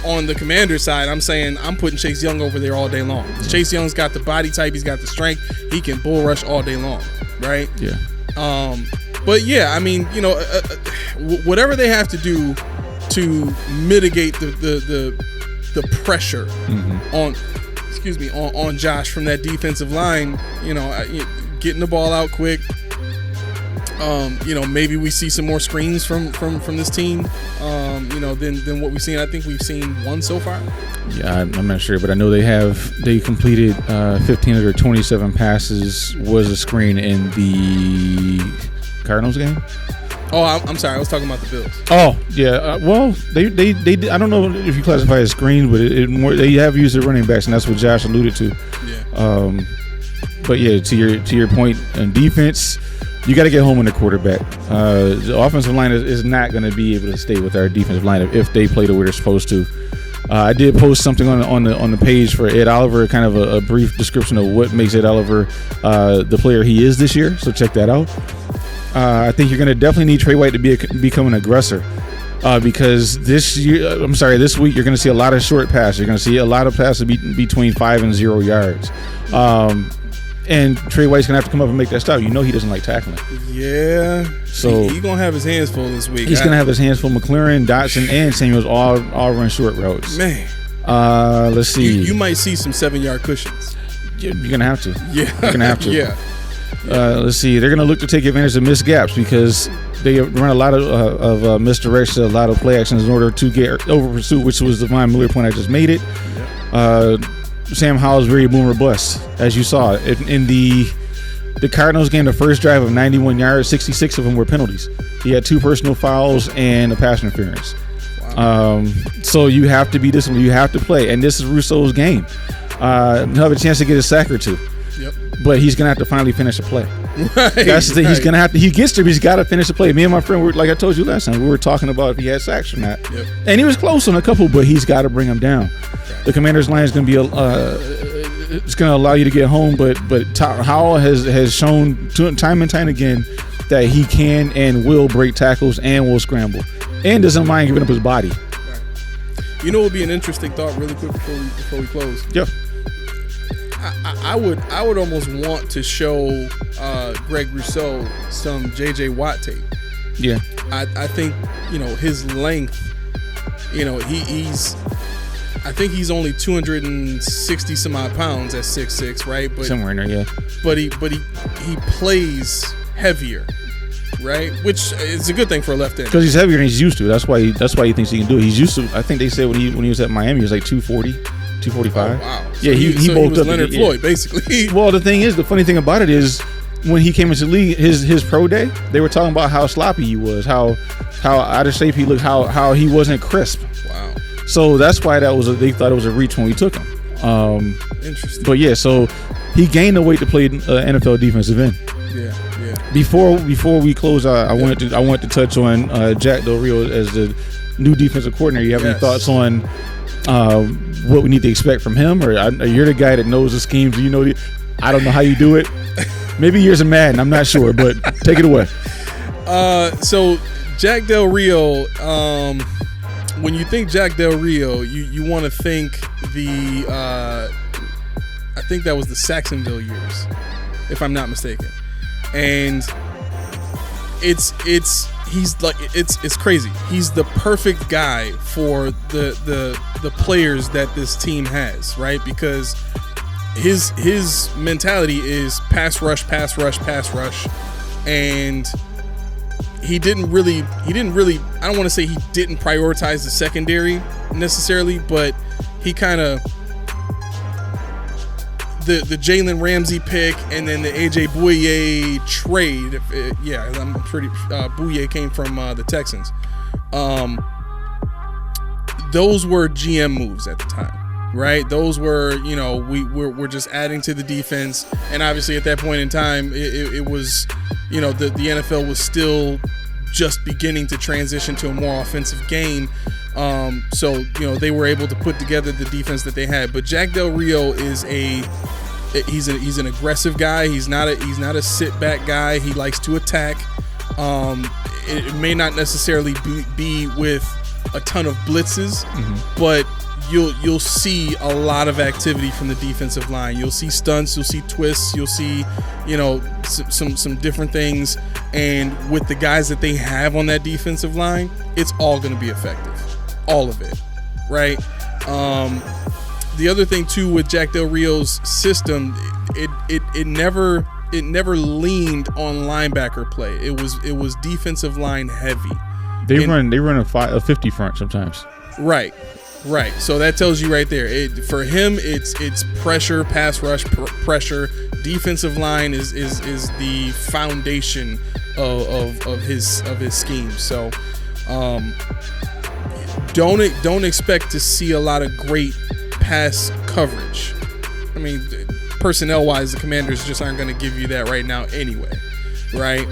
on the Commander side, I'm saying I'm putting Chase Young over there all day long. Yeah. Chase Young's got the body type. He's got the strength. He can bull rush all day long, right? Yeah. But yeah, I mean, whatever they have to do to mitigate the pressure on Josh from that defensive line, getting the ball out quick. Maybe we see some more screens from this team, than what we've seen. I think we've seen one so far. Yeah, I'm not sure, but I know they completed 15 of their 27 passes was a screen in the Cardinals game. Oh, I'm sorry. I was talking about the Bills. Oh, yeah. Well, they I don't know if you classify it as screen, but they have used their running backs, and that's what Josh alluded to. Yeah. But yeah, to your point on defense, you got to get home on the quarterback. The offensive line is not going to be able to stay with our defensive line if they play the way they're supposed to. I did post something on the page for Ed Oliver, kind of a brief description of what makes Ed Oliver the player he is this year. So check that out. I think you're going to definitely need Trey White to become an aggressor because this week you're going to see a lot of short passes. You're going to see a lot of passes between 5 and 0 yards. And Trey White's going to have to come up and make that stop. He doesn't like tackling. Yeah. So he's going to have his hands full this week. He's going to have his hands full. McLaurin, Dotson, and Samuels all run short routes. Man. Let's see. You might see some 7-yard cushions. You're going to have to. Yeah. You're going to have to. Yeah. Let's see. They're going to look to take advantage of missed gaps because they run a lot of misdirection, a lot of play actions in order to get over pursuit, which was the Von Miller point I just made it. Yep. Sam Howell's very boomer bust, as you saw in the Cardinals game. The first drive of 91 yards, 66 of them were penalties. He had 2 personal fouls and a pass interference. Wow. So you have to be disciplined. You have to play, and this is Rousseau's game. He'll have a chance to get a sack or two. Yep. But he's gonna have to finally finish a play. Right. That's the thing. He's gonna have to. He gets to. He's got to finish the play. Me and my friend were, like I told you last time, we were talking about if he had sacks or not. Yep. And he was close on a couple, but he's got to bring him down. Right. The Commanders' line is gonna be it's gonna allow you to get home, but Howell has shown time and time again that he can and will break tackles and will scramble and doesn't mind giving up his body. Right. It would be an interesting thought, really quick before we close. Yep. I would almost want to show Greg Rousseau some J.J. Watt tape. Yeah. I think his length. He's I think he's only 260 some odd pounds at 6'6", right? But somewhere in there, yeah. But he plays heavier, right? Which is a good thing for a left end. Because he's heavier and he's used to it. That's why he thinks he can do it. He's used to. I think they said when he was at Miami, he was like 240, 245. Oh, wow. Yeah, so he bulked was up. Leonard Floyd, basically. Well, the thing is, the funny thing about it is, when he came into the league, his pro day, they were talking about how sloppy he was, how out of shape he looked, how he wasn't crisp. Wow. So that's why they thought it was a reach when we took him. Interesting. But yeah, so he gained the weight to play NFL defensive end. Yeah. Before we close out, I wanted to touch on Jack Del Rio as the new defensive coordinator. You have any thoughts on what we need to expect from him, or you're the guy that knows the schemes? You know, I don't know how you do it. Maybe years of Madden, I'm not sure, but take it away. So Jack Del Rio, when you think Jack Del Rio, you want to think I think that was the Saxonville years, if I'm not mistaken. And it's crazy. He's the perfect guy for the players that this team has, right? Because his mentality is pass rush, and he didn't really I don't want to say he didn't prioritize the secondary necessarily, but he kind of the Jalen Ramsey pick and then the AJ Bouye trade. I'm pretty Bouye came from the Texans. Those were GM moves at the time, right? Those were, we're just adding to the defense, and obviously at that point in time, it was, the NFL was still just beginning to transition to a more offensive game. So they were able to put together the defense that they had. But Jack Del Rio is he's an aggressive guy. He's not a sit back guy. He likes to attack. It may not necessarily be with a ton of blitzes, but you'll see a lot of activity from the defensive line. You'll see stunts, you'll see twists, you'll see some different things. And with the guys that they have on that defensive line, it's all going to be effective, all of it, right? The other thing too with Jack Del Rio's system, it never leaned on linebacker play. It was defensive line heavy. They run a 50 front sometimes. Right. So that tells you right there. For him, it's pressure, pass rush, pressure. Defensive line is the foundation of his scheme. So don't expect to see a lot of great pass coverage. I mean, personnel wise, the Commanders just aren't going to give you that right now anyway, right?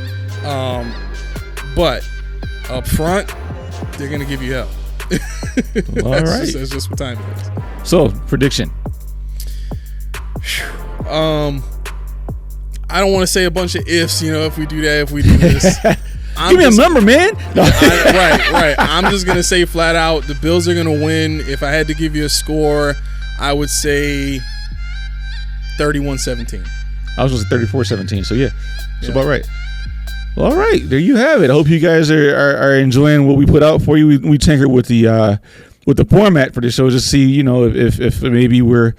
But up front, they're going to give you hell. That's just what time it is. So, prediction. I don't want to say a bunch of ifs, if we do that, if we do this. Give me a number, man. Right. I'm just going to say flat out, the Bills are going to win. If I had to give you a score, I would say 31-17. I was going to say 34-17, so yeah. That's about right. Well, all right, there you have it. I hope you guys are enjoying what we put out for you. We tinkered with the format for the show to see, if maybe we're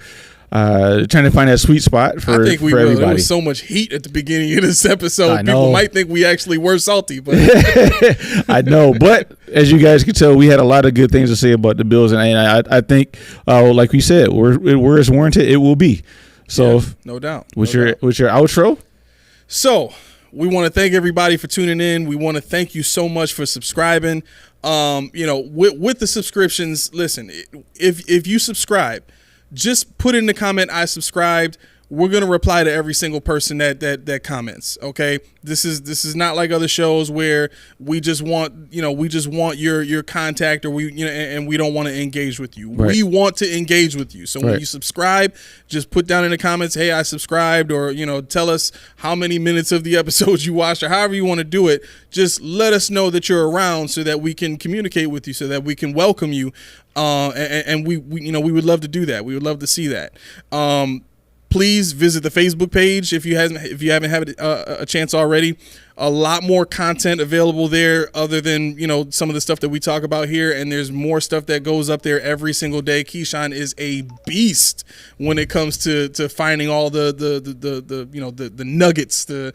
trying to find that sweet spot for I think we everybody. There was so much heat at the beginning of this episode. I know. People might think we actually were salty, but I know. But as you guys can tell, we had a lot of good things to say about the Bills, and I think, like we said, where it's warranted, it will be. So, no doubt. What's your outro? So, we want to thank everybody for tuning in. We want to thank you so much for subscribing. With the subscriptions, listen, if you subscribe, just put in the comment, I subscribed. We're going to reply to every single person that comments. Okay. This is not like other shows where we just want your contact, or and we don't want to engage with you. Right. We want to engage with you. So right. When you subscribe, just put down in the comments, hey, I subscribed, or, tell us how many minutes of the episodes you watched, or however you want to do it. Just let us know that you're around so that we can communicate with you, so that we can welcome you. And we would love to do that. We would love to see that. Please visit the Facebook page if you haven't had a chance already. a lot more content available there other than, some of the stuff that we talk about here. And there's more stuff that goes up there every single day. Keyshawn is a beast when it comes to finding all the nuggets, the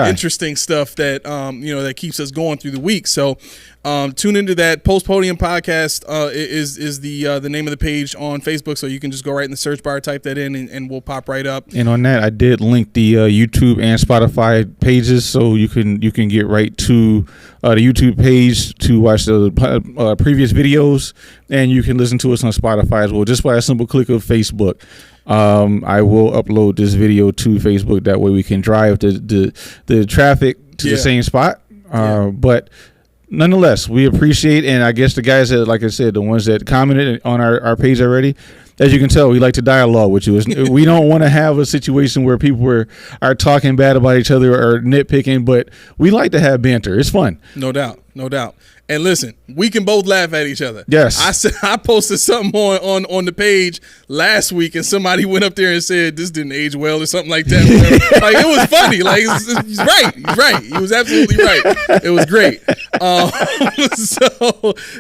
interesting stuff that, that keeps us going through the week. So tune into that. Post Podium Podcast is the name of the page on Facebook. So you can just go right in the search bar, type that in, and we'll pop right up. And on that, I did link the YouTube and Spotify pages, so you can get right to the YouTube page to watch the previous videos, and you can listen to us on Spotify as well, just by a simple click of Facebook. I will upload this video to Facebook. That way we can drive the traffic to the same spot. But nonetheless, we appreciate, and I guess the guys that, like I said, the ones that commented on our page already, as you can tell, we like to dialogue with you. We don't want to have a situation where people are talking bad about each other or nitpicking, but we like to have banter. It's fun. No doubt. And listen, we can both laugh at each other. Yes. I posted something on the page last week, and somebody went up there and said this didn't age well or something like that. Like, it was funny. Like, he's right. He was absolutely right. It was great.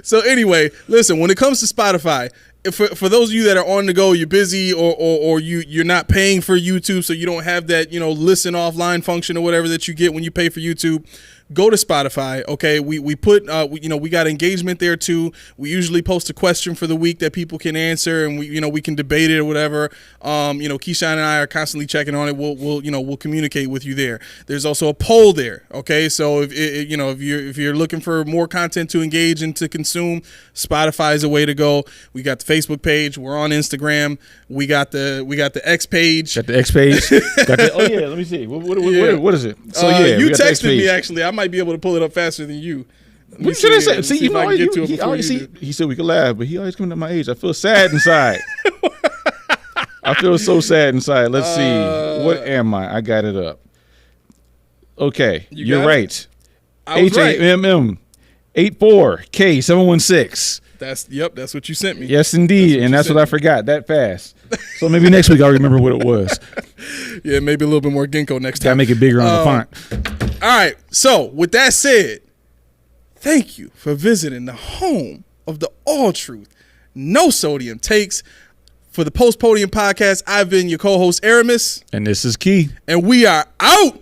So anyway, listen. When it comes to Spotify, for those of you that are on the go, you're busy, or you're not paying for YouTube, so you don't have that listen offline function or whatever that you get when you pay for YouTube. Go to Spotify, okay? We put we got engagement there too. We usually post a question for the week that people can answer, and we can debate it or whatever. Keyshawn and I are constantly checking on it. We'll communicate with you there. There's also a poll there, okay? So if you're looking for more content to engage and to consume, Spotify is a way to go. We got the Facebook page. We're on Instagram. We got the X page. Got the X page. Oh yeah, let me see. What is it? So you texted me actually. I might be able to pull it up faster than you. What should I say? See, he said we could laugh, but he always coming to my age. I feel sad inside. I feel so sad inside. Let's see. What am I? I got it up. Okay, you're right. HAMM 84K716. That's what you sent me. Yes, indeed, and that's what I forgot that fast. So maybe next week I'll remember what it was. Yeah, maybe a little bit more ginkgo next time. Gotta make it bigger on the font. All right. So with that said, thank you for visiting the home of the all truth, no sodium takes. For the Post Podium Podcast, I've been your co-host Aramis, and this is Key, and we are out.